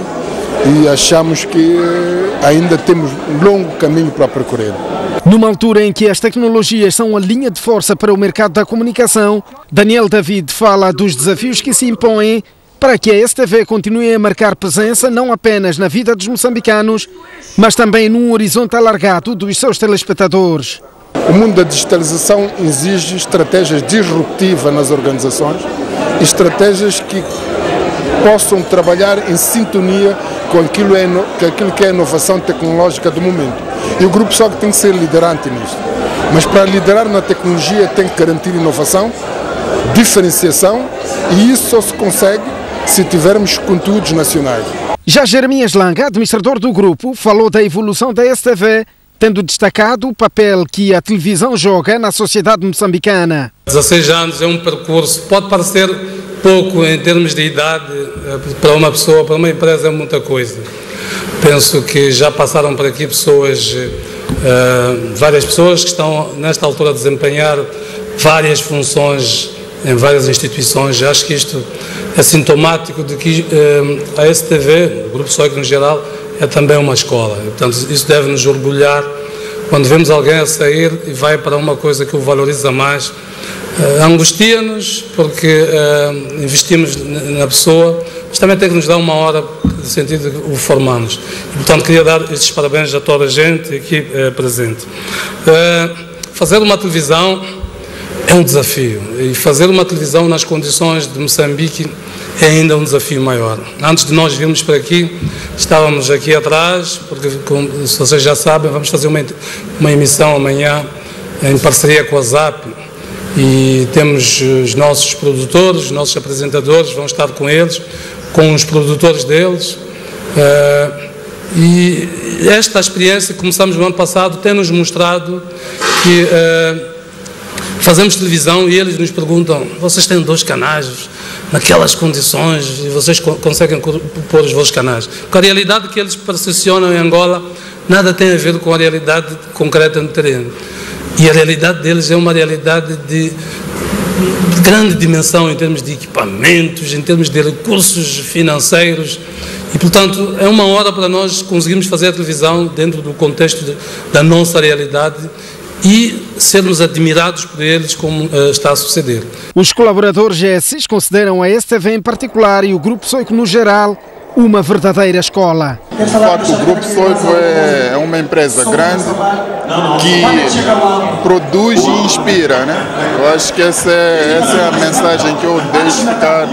e achamos que ainda temos um longo caminho para percorrer. Numa altura em que as tecnologias são a linha de força para o mercado da comunicação, Daniel David fala dos desafios que se impõem para que a STV continue a marcar presença não apenas na vida dos moçambicanos, mas também num horizonte alargado dos seus telespectadores. O mundo da digitalização exige estratégias disruptivas nas organizações, estratégias que possam trabalhar em sintonia com aquilo que é a inovação tecnológica do momento. E o Grupo SOG tem que ser liderante nisto. Mas para liderar na tecnologia tem que garantir inovação, diferenciação, e isso só se consegue se tivermos conteúdos nacionais. Já Jeremias Langa, administrador do grupo, falou da evolução da STV, tendo destacado o papel que a televisão joga na sociedade moçambicana. 16 anos é um percurso, pode parecer pouco em termos de idade, para uma pessoa, para uma empresa é muita coisa. Penso que já passaram por aqui pessoas, várias pessoas que estão nesta altura a desempenhar várias funções em várias instituições. Acho que isto é sintomático de que a STV, o Grupo SOG no geral, é também uma escola. Portanto, isso deve nos orgulhar quando vemos alguém a sair e vai para uma coisa que o valoriza mais. Angustia-nos porque investimos na pessoa, mas também tem que nos dar uma hora de sentido que o formamos. E, portanto, queria dar estes parabéns a toda a gente aqui presente. Fazer uma televisão é um desafio, e fazer uma televisão nas condições de Moçambique é ainda um desafio maior. Antes de nós virmos para aqui, estávamos aqui atrás, porque, como se vocês já sabem, vamos fazer uma emissão amanhã em parceria com a ZAP, e temos os nossos produtores, os nossos apresentadores, vão estar com eles, com os produtores deles, e esta experiência que começamos no ano passado tem-nos mostrado que fazemos televisão e eles nos perguntam: vocês têm 2 canais naquelas condições e vocês conseguem pôr os vossos canais? Porque a realidade que eles percepcionam em Angola nada tem a ver com a realidade concreta no terreno. E a realidade deles é uma realidade de grande dimensão em termos de equipamentos, em termos de recursos financeiros. E, portanto, é uma hora para nós conseguirmos fazer a televisão dentro do contexto da nossa realidade e sermos admirados por eles, como está a suceder. Os colaboradores GSIs consideram a STV em particular e o Grupo SOIC no geral uma verdadeira escola. De facto, o Grupo SOIC é uma empresa grande que produz e inspira, né? Eu acho que essa é a mensagem que eu deixo ficar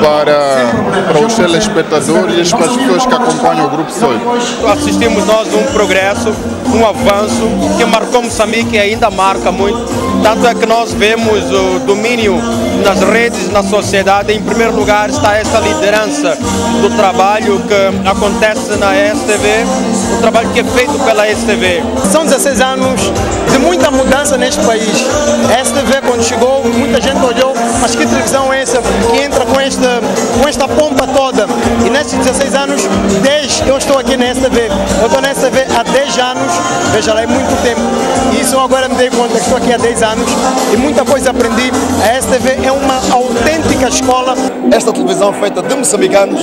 para os telespectadores e para as pessoas que acompanham o Grupo SOIC. Assistimos nós um progresso, um avanço que marcou Moçambique e ainda marca muito. Tanto é que nós vemos o domínio nas redes, na sociedade. Em primeiro lugar está essa liderança do trabalho que acontece na STV, o trabalho que é feito pela STV. São 16 anos de muita mudança neste país. A STV, quando chegou, muita gente olhou, mas que televisão é essa que entra com esta pompa toda? E nestes 16 anos, 10 eu estou aqui na STV. Eu estou na STV há 10 anos, veja lá, é muito tempo. E isso agora me dei conta que estou aqui há 10 anos e muita coisa aprendi. A STV é uma autêntica escola. Esta televisão é feita de moçambicanos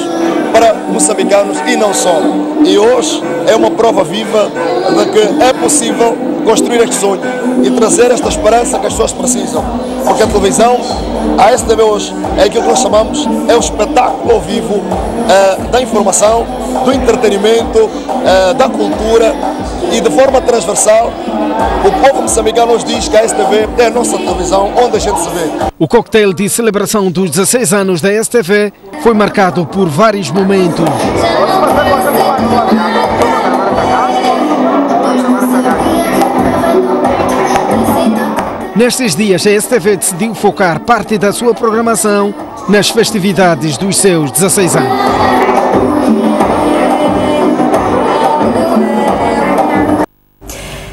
para moçambicanos e não só. E hoje é uma prova viva de que é possível construir este sonho e trazer esta esperança que as pessoas precisam. Porque a televisão, a STV hoje, é aquilo que nós chamamos, é o espetáculo ao vivo da informação, do entretenimento, da cultura, e de forma transversal, o povo moçambicano nos diz que a STV é a nossa televisão onde a gente se vê. O coquetel de celebração dos 16 anos da STV foi marcado por vários momentos. Nestes dias, a STV decidiu focar parte da sua programação nas festividades dos seus 16 anos.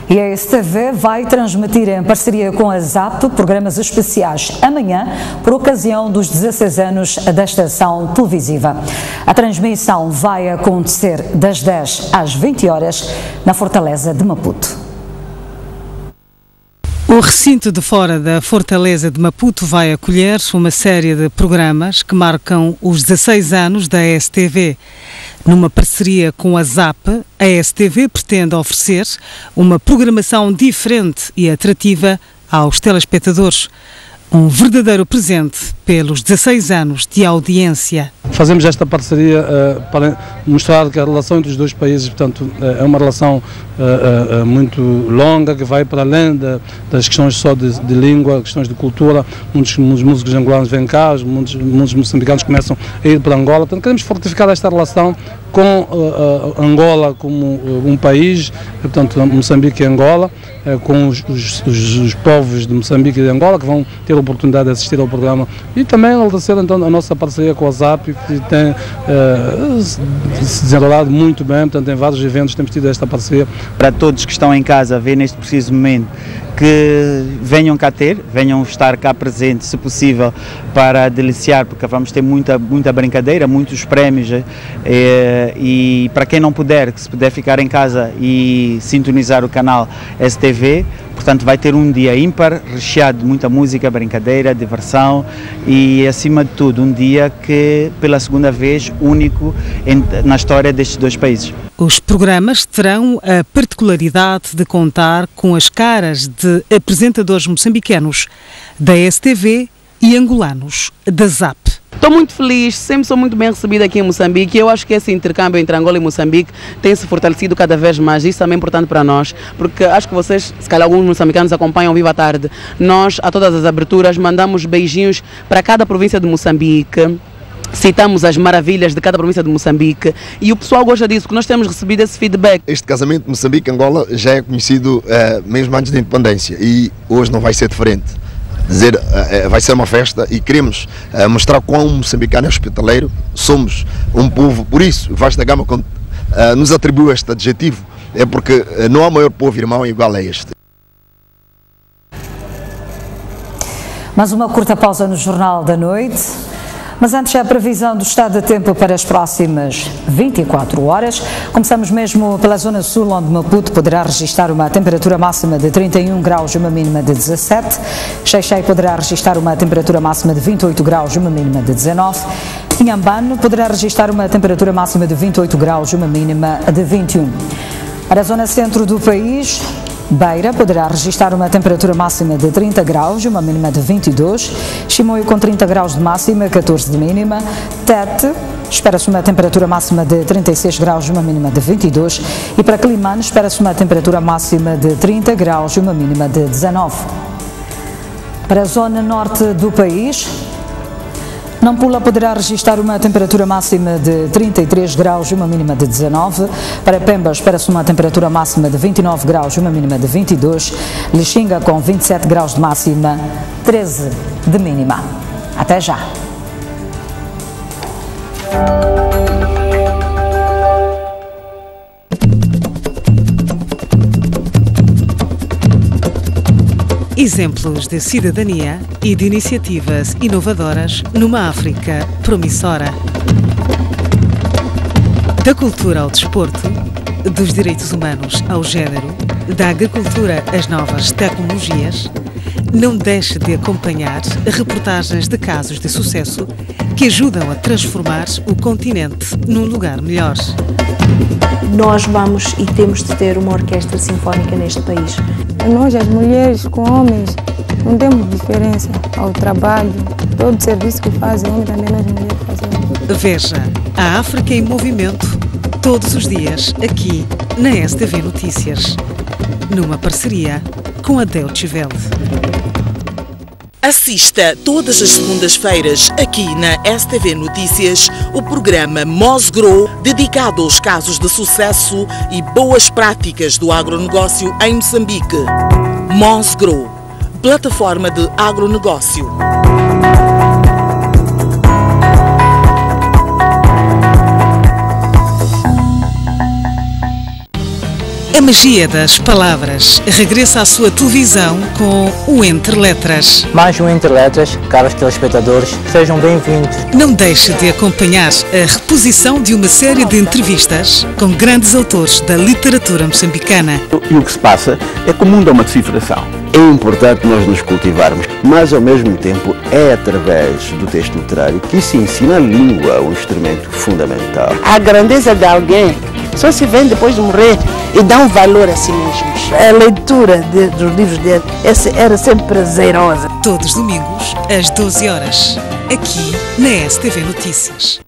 E a STV vai transmitir em parceria com a ZAP programas especiais amanhã por ocasião dos 16 anos da estação televisiva. A transmissão vai acontecer das 10 às 20 horas na Fortaleza de Maputo. O recinto de fora da Fortaleza de Maputo vai acolher uma série de programas que marcam os 16 anos da STV. Numa parceria com a ZAP, a STV pretende oferecer uma programação diferente e atrativa aos telespectadores. Um verdadeiro presente pelos 16 anos de audiência. Fazemos esta parceria para mostrar que a relação entre os dois países, portanto, é uma relação muito longa, que vai para além das questões só de língua, questões de cultura. Muitos músicos angolanos vêm cá, muitos moçambicanos começam a ir para Angola. Portanto, queremos fortificar esta relação com Angola como um país, portanto, Moçambique e Angola, com os povos de Moçambique e de Angola, que vão ter a oportunidade de assistir ao programa, e também agradecer então a nossa parceria com a ZAP, que tem se desenrolado muito bem, portanto, em vários eventos temos tido esta parceria. Para todos que estão em casa a ver neste preciso momento, que venham cá venham estar cá presentes, se possível, para deliciar, porque vamos ter muita brincadeira, muitos prémios, e para quem não puder, que se puder ficar em casa e sintonizar o canal STV, portanto vai ter um dia ímpar, recheado de muita música, brincadeira, diversão e, acima de tudo, um dia que, pela segunda vez, único na história destes dois países. Os programas terão a particularidade de contar com as caras de apresentadores moçambicanos da STV e angolanos da ZAP. Estou muito feliz, sempre sou muito bem recebida aqui em Moçambique. Eu acho que esse intercâmbio entre Angola e Moçambique tem se fortalecido cada vez mais. Isso também é importante para nós, porque acho que vocês, se calhar alguns moçambicanos acompanham Viva a Tarde. Nós, a todas as aberturas, mandamos beijinhos para cada província de Moçambique. Citamos as maravilhas de cada província de Moçambique e o pessoal gosta disso, porque nós temos recebido esse feedback. Este casamento Moçambique-Angola já é conhecido mesmo antes da independência e hoje não vai ser diferente. Vai ser uma festa e queremos mostrar quão moçambicano é hospitaleiro, somos um povo, por isso o Vasco da Gama nos atribuiu este adjetivo, é porque não há maior povo irmão igual a este. Mais uma curta pausa no Jornal da Noite. Mas antes, a previsão do estado de tempo para as próximas 24 horas. Começamos mesmo pela zona sul, onde Maputo poderá registrar uma temperatura máxima de 31 graus e uma mínima de 17. Xai-Xai poderá registrar uma temperatura máxima de 28 graus e uma mínima de 19. Inhambane poderá registrar uma temperatura máxima de 28 graus e uma mínima de 21. Para a zona centro do país, Beira poderá registrar uma temperatura máxima de 30 graus e uma mínima de 22. Chimoio com 30 graus de máxima, 14 de mínima. Tete, espera-se uma temperatura máxima de 36 graus e uma mínima de 22. E para Climane, espera-se uma temperatura máxima de 30 graus e uma mínima de 19. Para a zona norte do país, Nampula poderá registrar uma temperatura máxima de 33 graus e uma mínima de 19. Para Pemba, espera-se uma temperatura máxima de 29 graus e uma mínima de 22. Lixinga com 27 graus de máxima, 13 de mínima. Até já! Exemplos de cidadania e de iniciativas inovadoras numa África promissora. Da cultura ao desporto, dos direitos humanos ao género, da agricultura às novas tecnologias, não deixe de acompanhar reportagens de casos de sucesso que ajudam a transformar o continente num lugar melhor. Nós vamos e temos de ter uma orquestra sinfónica neste país. Nós, as mulheres com homens, não temos diferença ao trabalho. Todo o serviço que fazem, homem também nós mulheres fazemos. Veja a África em Movimento todos os dias aqui na STV Notícias, numa parceria com a Deutsche Welle. Assista todas as segundas-feiras aqui na STV Notícias o programa Mosgrow, dedicado aos casos de sucesso e boas práticas do agronegócio em Moçambique. Mosgrow, plataforma de agronegócio. A magia das palavras regressa à sua televisão com o Entre Letras. Mais um Entre Letras, caros telespectadores, sejam bem-vindos. Não deixe de acompanhar a reposição de uma série de entrevistas com grandes autores da literatura moçambicana. E o que se passa é que o mundo é uma decifração. É importante nós nos cultivarmos, mas ao mesmo tempo é através do texto literário que se ensina a língua, um instrumento fundamental. A grandeza de alguém só se vê depois de morrer e dá um valor a si mesmos. A leitura dos livros dele era sempre prazerosa. Todos os domingos, às 12 horas, aqui na STV Notícias.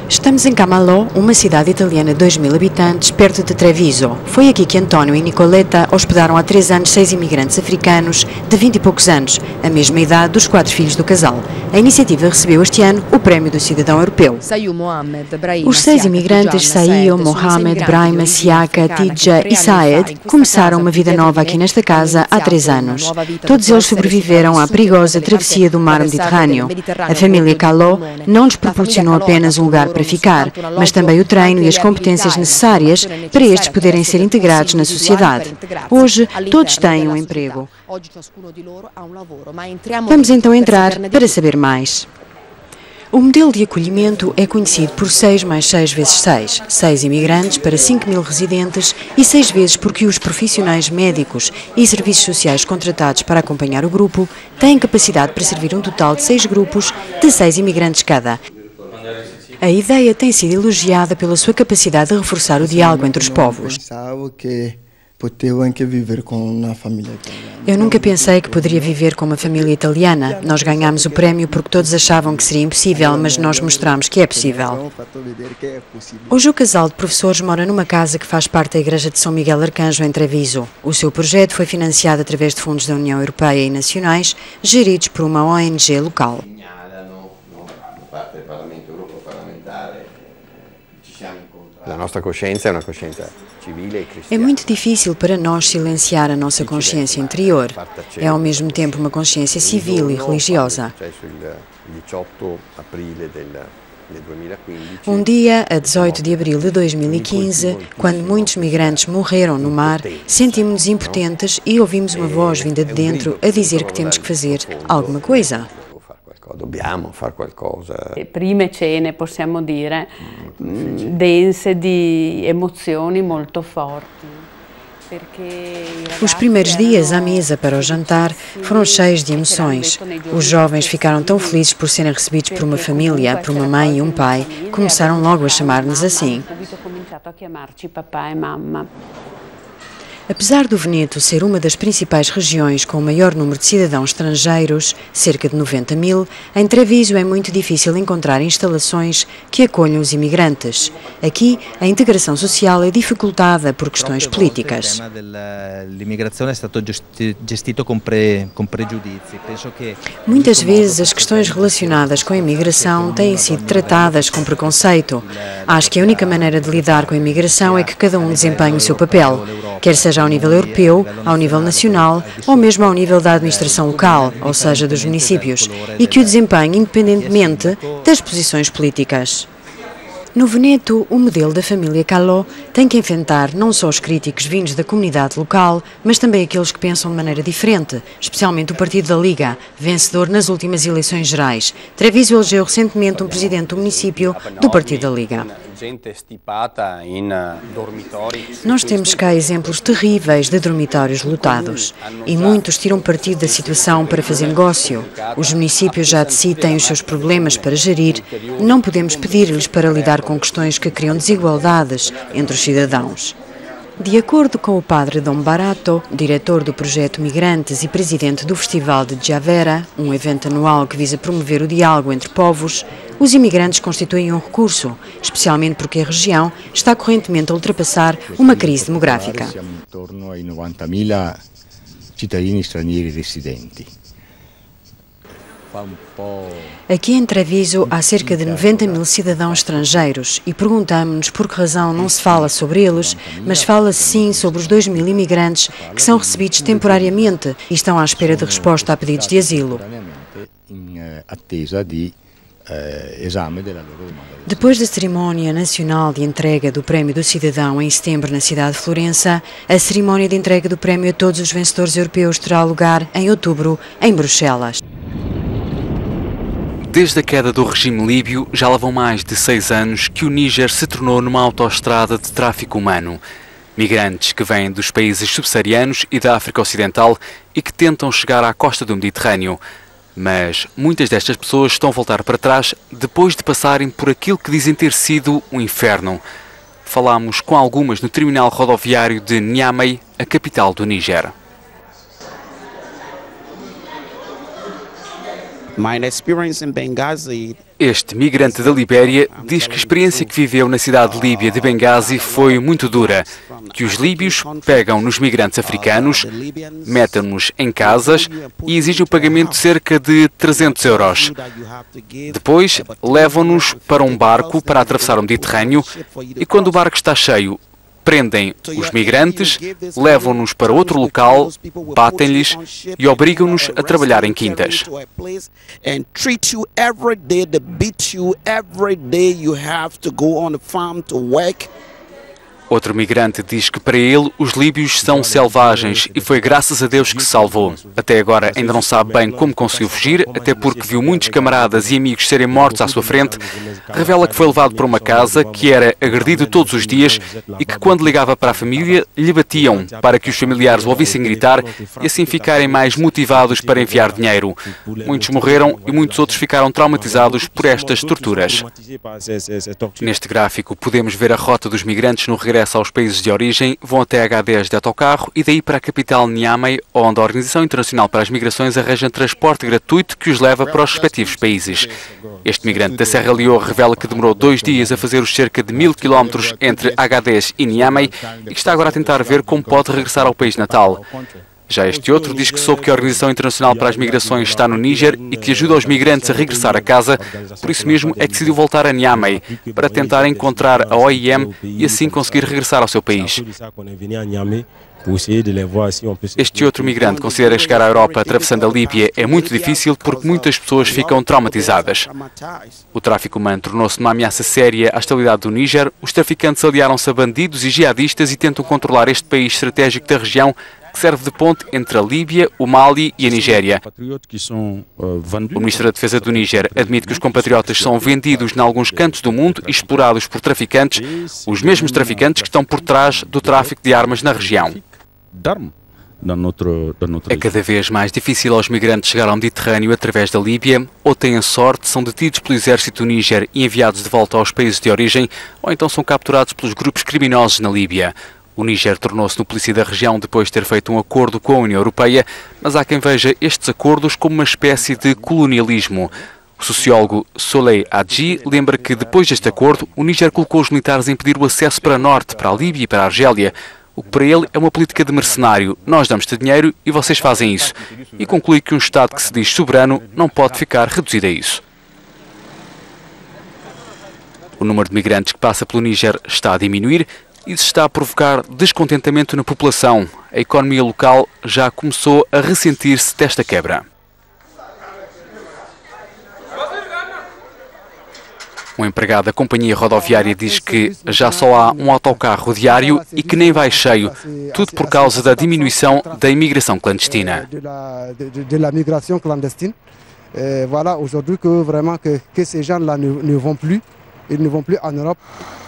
Estamos em Camalò, uma cidade italiana de 2.000 habitantes, perto de Treviso. Foi aqui que António e Nicoleta hospedaram há 3 anos 6 imigrantes africanos de 20 e poucos anos, a mesma idade dos 4 filhos do casal. A iniciativa recebeu este ano o Prémio do Cidadão Europeu. Os 6 imigrantes Saio, Mohamed, Brahima, Siaka, Tidja e Saed começaram uma vida nova aqui nesta casa há 3 anos. Todos eles sobreviveram à perigosa travessia do mar Mediterrâneo. A família Calò não lhes proporcionou apenas um lugar para ficar, mas também o treino e as competências necessárias para estes poderem ser integrados na sociedade. Hoje, todos têm um emprego. Vamos então entrar para saber mais. O modelo de acolhimento é conhecido por 6 mais 6 vezes 6. 6 imigrantes para 5.000 residentes e 6 vezes porque os profissionais médicos e serviços sociais contratados para acompanhar o grupo têm capacidade para servir um total de 6 grupos de 6 imigrantes cada. A ideia tem sido elogiada pela sua capacidade de reforçar o diálogo entre os povos. Eu nunca pensei que poderia viver com uma família italiana. Nós ganhámos o prémio porque todos achavam que seria impossível, mas nós mostramos que é possível. Hoje o casal de professores mora numa casa que faz parte da Igreja de São Miguel Arcanjo em Treviso. O seu projeto foi financiado através de fundos da União Europeia e nacionais, geridos por uma ONG local. A nossa consciência é uma consciência civil e cristã. É muito difícil para nós silenciar a nossa consciência interior. É ao mesmo tempo uma consciência civil e religiosa. Um dia, a 18 de abril de 2015, quando muitos migrantes morreram no mar, sentimos-nos impotentes e ouvimos uma voz vinda de dentro a dizer que temos que fazer alguma coisa. Dobbiamo fare qualcosa. Prime cene, possiamo dire, dense di emozioni molto forti. Os primeiros dias à mesa para o jantar foram cheios de emoções. Os jovens ficaram tão felizes por serem recebidos por uma família, por uma mãe e um pai, começaram logo a chamar-nos assim. iniziato a chiamarci papà e mamma. Apesar do Veneto ser uma das principais regiões com o maior número de cidadãos estrangeiros, cerca de 90 mil, em Treviso é muito difícil encontrar instalações que acolham os imigrantes. Aqui, a integração social é dificultada por questões políticas. Muitas vezes as questões relacionadas com a imigração têm sido tratadas com preconceito. Acho que a única maneira de lidar com a imigração é que cada um desempenhe o seu papel, quer seja ao nível europeu, ao nível nacional ou mesmo ao nível da administração local, ou seja, dos municípios, e que o desempenhe independentemente das posições políticas. No Veneto, o modelo da família Calò tem que enfrentar não só os críticos vindos da comunidade local, mas também aqueles que pensam de maneira diferente, especialmente o Partido da Liga, vencedor nas últimas eleições gerais. Treviso elegeu recentemente um presidente do município do Partido da Liga. Nós temos cá exemplos terríveis de dormitórios lotados e muitos tiram partido da situação para fazer negócio. Os municípios já de si têm os seus problemas para gerir, não podemos pedir-lhes para lidar com questões que criam desigualdades entre os cidadãos. De acordo com o padre Dom Barato, diretor do projeto Migrantes e presidente do Festival de Javera, um evento anual que visa promover o diálogo entre povos, os imigrantes constituem um recurso, especialmente porque a região está correntemente a ultrapassar uma crise demográfica. Siamo intorno ai 90.000 cittadini stranieri residenti. Aqui em Treviso há cerca de 90 mil cidadãos estrangeiros e perguntamos-nos por que razão não se fala sobre eles, mas fala-se sim sobre os 2 mil imigrantes que são recebidos temporariamente e estão à espera de resposta a pedidos de asilo. Depois da cerimónia nacional de entrega do Prémio do Cidadão em setembro na cidade de Florença, a cerimónia de entrega do prémio a todos os vencedores europeus terá lugar em outubro em Bruxelas. Desde a queda do regime líbio, já lá vão mais de 6 anos que o Níger se tornou numa autoestrada de tráfico humano. Migrantes que vêm dos países subsaarianos e da África Ocidental e que tentam chegar à costa do Mediterrâneo. Mas muitas destas pessoas estão a voltar para trás depois de passarem por aquilo que dizem ter sido um inferno. Falámos com algumas no terminal rodoviário de Niamey, a capital do Níger. Este migrante da Libéria diz que a experiência que viveu na cidade líbia de Benghazi foi muito dura, que os líbios pegam nos migrantes africanos, metem-nos em casas e exigem o pagamento de cerca de 300 euros. Depois levam-nos para um barco para atravessar o Mediterrâneo e quando o barco está cheio, prendem os migrantes, levam-nos para outro local, batem-lhes e obrigam-nos a trabalhar em quintas. Outro migrante diz que para ele os líbios são selvagens e foi graças a Deus que se salvou. Até agora ainda não sabe bem como conseguiu fugir, até porque viu muitos camaradas e amigos serem mortos à sua frente. Revela que foi levado para uma casa, que era agredido todos os dias e que quando ligava para a família lhe batiam para que os familiares o ouvissem gritar e assim ficarem mais motivados para enviar dinheiro. Muitos morreram e muitos outros ficaram traumatizados por estas torturas. Neste gráfico podemos ver a rota dos migrantes no regresso aos países de origem, vão até Agadez de autocarro e daí para a capital Niamey, onde a Organização Internacional para as Migrações arranja transporte gratuito que os leva para os respectivos países. Este migrante da Serra Leoa revela que demorou 2 dias a fazer os cerca de 1000 km entre Agadez e Niamey e que está agora a tentar ver como pode regressar ao país natal. Já este outro diz que soube que a Organização Internacional para as Migrações está no Níger e que ajuda os migrantes a regressar a casa, por isso mesmo é que decidiu voltar a Niamey para tentar encontrar a OIM e assim conseguir regressar ao seu país. Este outro migrante considera que chegar à Europa atravessando a Líbia é muito difícil porque muitas pessoas ficam traumatizadas. O tráfico humano tornou-se uma ameaça séria à estabilidade do Níger. Os traficantes aliaram-se a bandidos e jihadistas e tentam controlar este país estratégico da região que serve de ponte entre a Líbia, o Mali e a Nigéria. O Ministro da Defesa do Níger admite que os compatriotas são vendidos em alguns cantos do mundo e explorados por traficantes, os mesmos traficantes que estão por trás do tráfico de armas na região. É cada vez mais difícil aos migrantes chegar ao Mediterrâneo através da Líbia, ou têm a sorte, são detidos pelo exército do Níger e enviados de volta aos países de origem, ou então são capturados pelos grupos criminosos na Líbia. O Níger tornou-se no polícia da região depois de ter feito um acordo com a União Europeia, mas há quem veja estes acordos como uma espécie de colonialismo. O sociólogo Soleil Hadji lembra que depois deste acordo, o Níger colocou os militares a impedir o acesso para norte, para a Líbia e para a Argélia. O que para ele é uma política de mercenário. Nós damos-te dinheiro e vocês fazem isso. E conclui que um Estado que se diz soberano não pode ficar reduzido a isso. O número de migrantes que passa pelo Níger está a diminuir e isso está a provocar descontentamento na população. A economia local já começou a ressentir-se desta quebra. Um empregado da companhia rodoviária diz que já só há um autocarro diário e que nem vai cheio, tudo por causa da diminuição da imigração clandestina.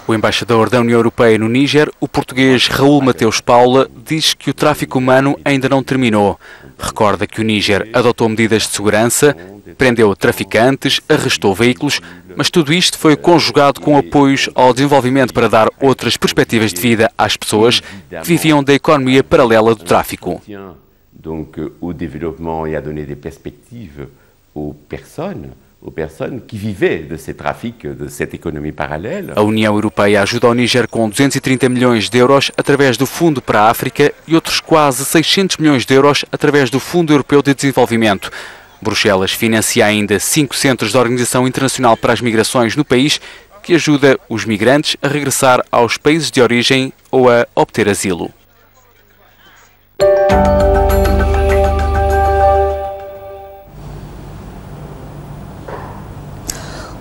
O embaixador da União Europeia no Níger, o português Raul Mateus Paula, diz que o tráfico humano ainda não terminou. Recorda que o Níger adotou medidas de segurança, prendeu traficantes, arrestou veículos, mas tudo isto foi conjugado com apoios ao desenvolvimento para dar outras perspectivas de vida às pessoas que viviam da economia paralela do tráfico. Donc, au développement et à donner des perspectives aux personnes que vivaient de ces trafics, de cette économie parallèle. A União Europeia ajuda o Níger com 230 milhões de euros através do Fundo para a África e outros quase 600 milhões de euros através do Fundo Europeu de Desenvolvimento. Bruxelas financia ainda 5 centros de Organização Internacional para as Migrações no país, que ajuda os migrantes a regressar aos países de origem ou a obter asilo.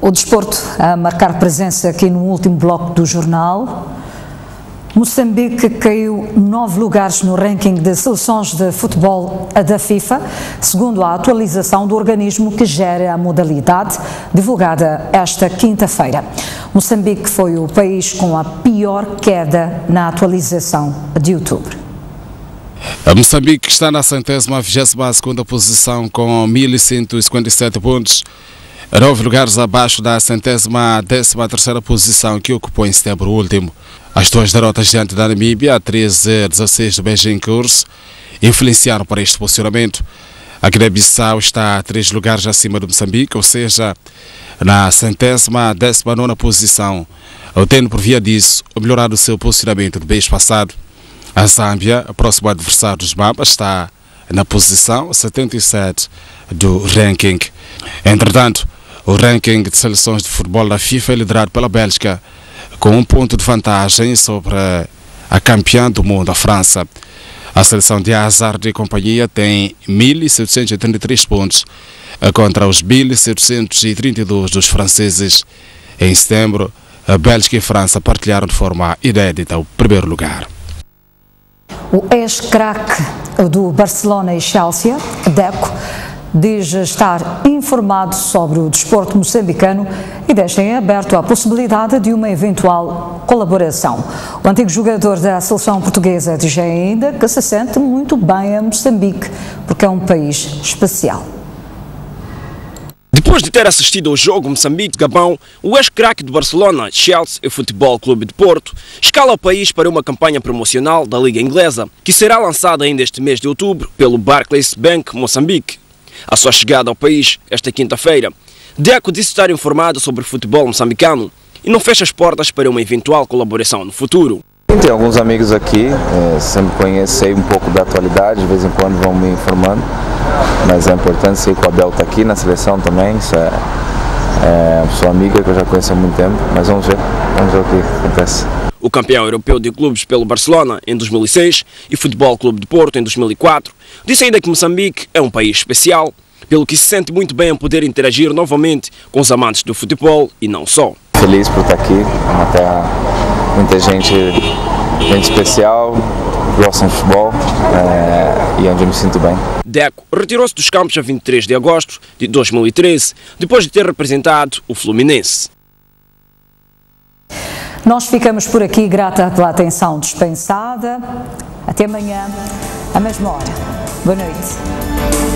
O desporto a marcar presença aqui no último bloco do jornal. Moçambique caiu 9 lugares no ranking de seleções de futebol da FIFA, segundo a atualização do organismo que gera a modalidade, divulgada esta quinta-feira. Moçambique foi o país com a pior queda na atualização de outubro. A Moçambique está na 122ª posição com 1.157 pontos, 9 lugares abaixo da 113ª posição que ocupou em setembro último. As duas derrotas diante da Namíbia, a 13-16 do Beijing Curso, influenciaram para este posicionamento. A Guiné-Bissau está a 3 lugares acima do Moçambique, ou seja, na 119ª posição, tendo por via disso melhorado o seu posicionamento do mês passado. A Zâmbia, próximo adversário dos Mambas, está na posição 77 do ranking. Entretanto, o ranking de seleções de futebol da FIFA é liderado pela Bélgica, com 1 ponto de vantagem sobre a campeã do mundo, a França. A seleção de Hazard e companhia tem 1.733 pontos contra os 1.732 dos franceses. Em setembro, a Bélgica e a França partilharam de forma inédita o primeiro lugar. O ex-craque do Barcelona e Chelsea, Deco, diz estar informado sobre o desporto moçambicano e deixa em aberto a possibilidade de uma eventual colaboração. O antigo jogador da seleção portuguesa diz ainda que se sente muito bem a Moçambique, porque é um país especial. Depois de ter assistido ao jogo Moçambique-Gabão, o ex-craque do Barcelona, Chelsea e Futebol Clube de Porto escala o país para uma campanha promocional da Liga Inglesa, que será lançada ainda este mês de outubro pelo Barclays Bank Moçambique. À sua chegada ao país, esta quinta-feira, Deco disse estar informado sobre o futebol moçambicano e não fecha as portas para uma eventual colaboração no futuro. Tem alguns amigos aqui, sempre conheci um pouco da atualidade, de vez em quando vão me informando, mas é importante, sei que o Abel está aqui na seleção também, isso é uma pessoa amiga que eu já conheço há muito tempo, mas vamos ver o que acontece. O campeão europeu de clubes pelo Barcelona em 2006 e Futebol Clube de Porto em 2004, disse ainda que Moçambique é um país especial, pelo que se sente muito bem em poder interagir novamente com os amantes do futebol e não só. Feliz por estar aqui, muita gente especial, gostam de futebol e onde eu me sinto bem. Deco retirou-se dos campos a 23 de agosto de 2013, depois de ter representado o Fluminense. Nós ficamos por aqui, grata pela atenção dispensada. Até amanhã. à mesma hora. Boa noite.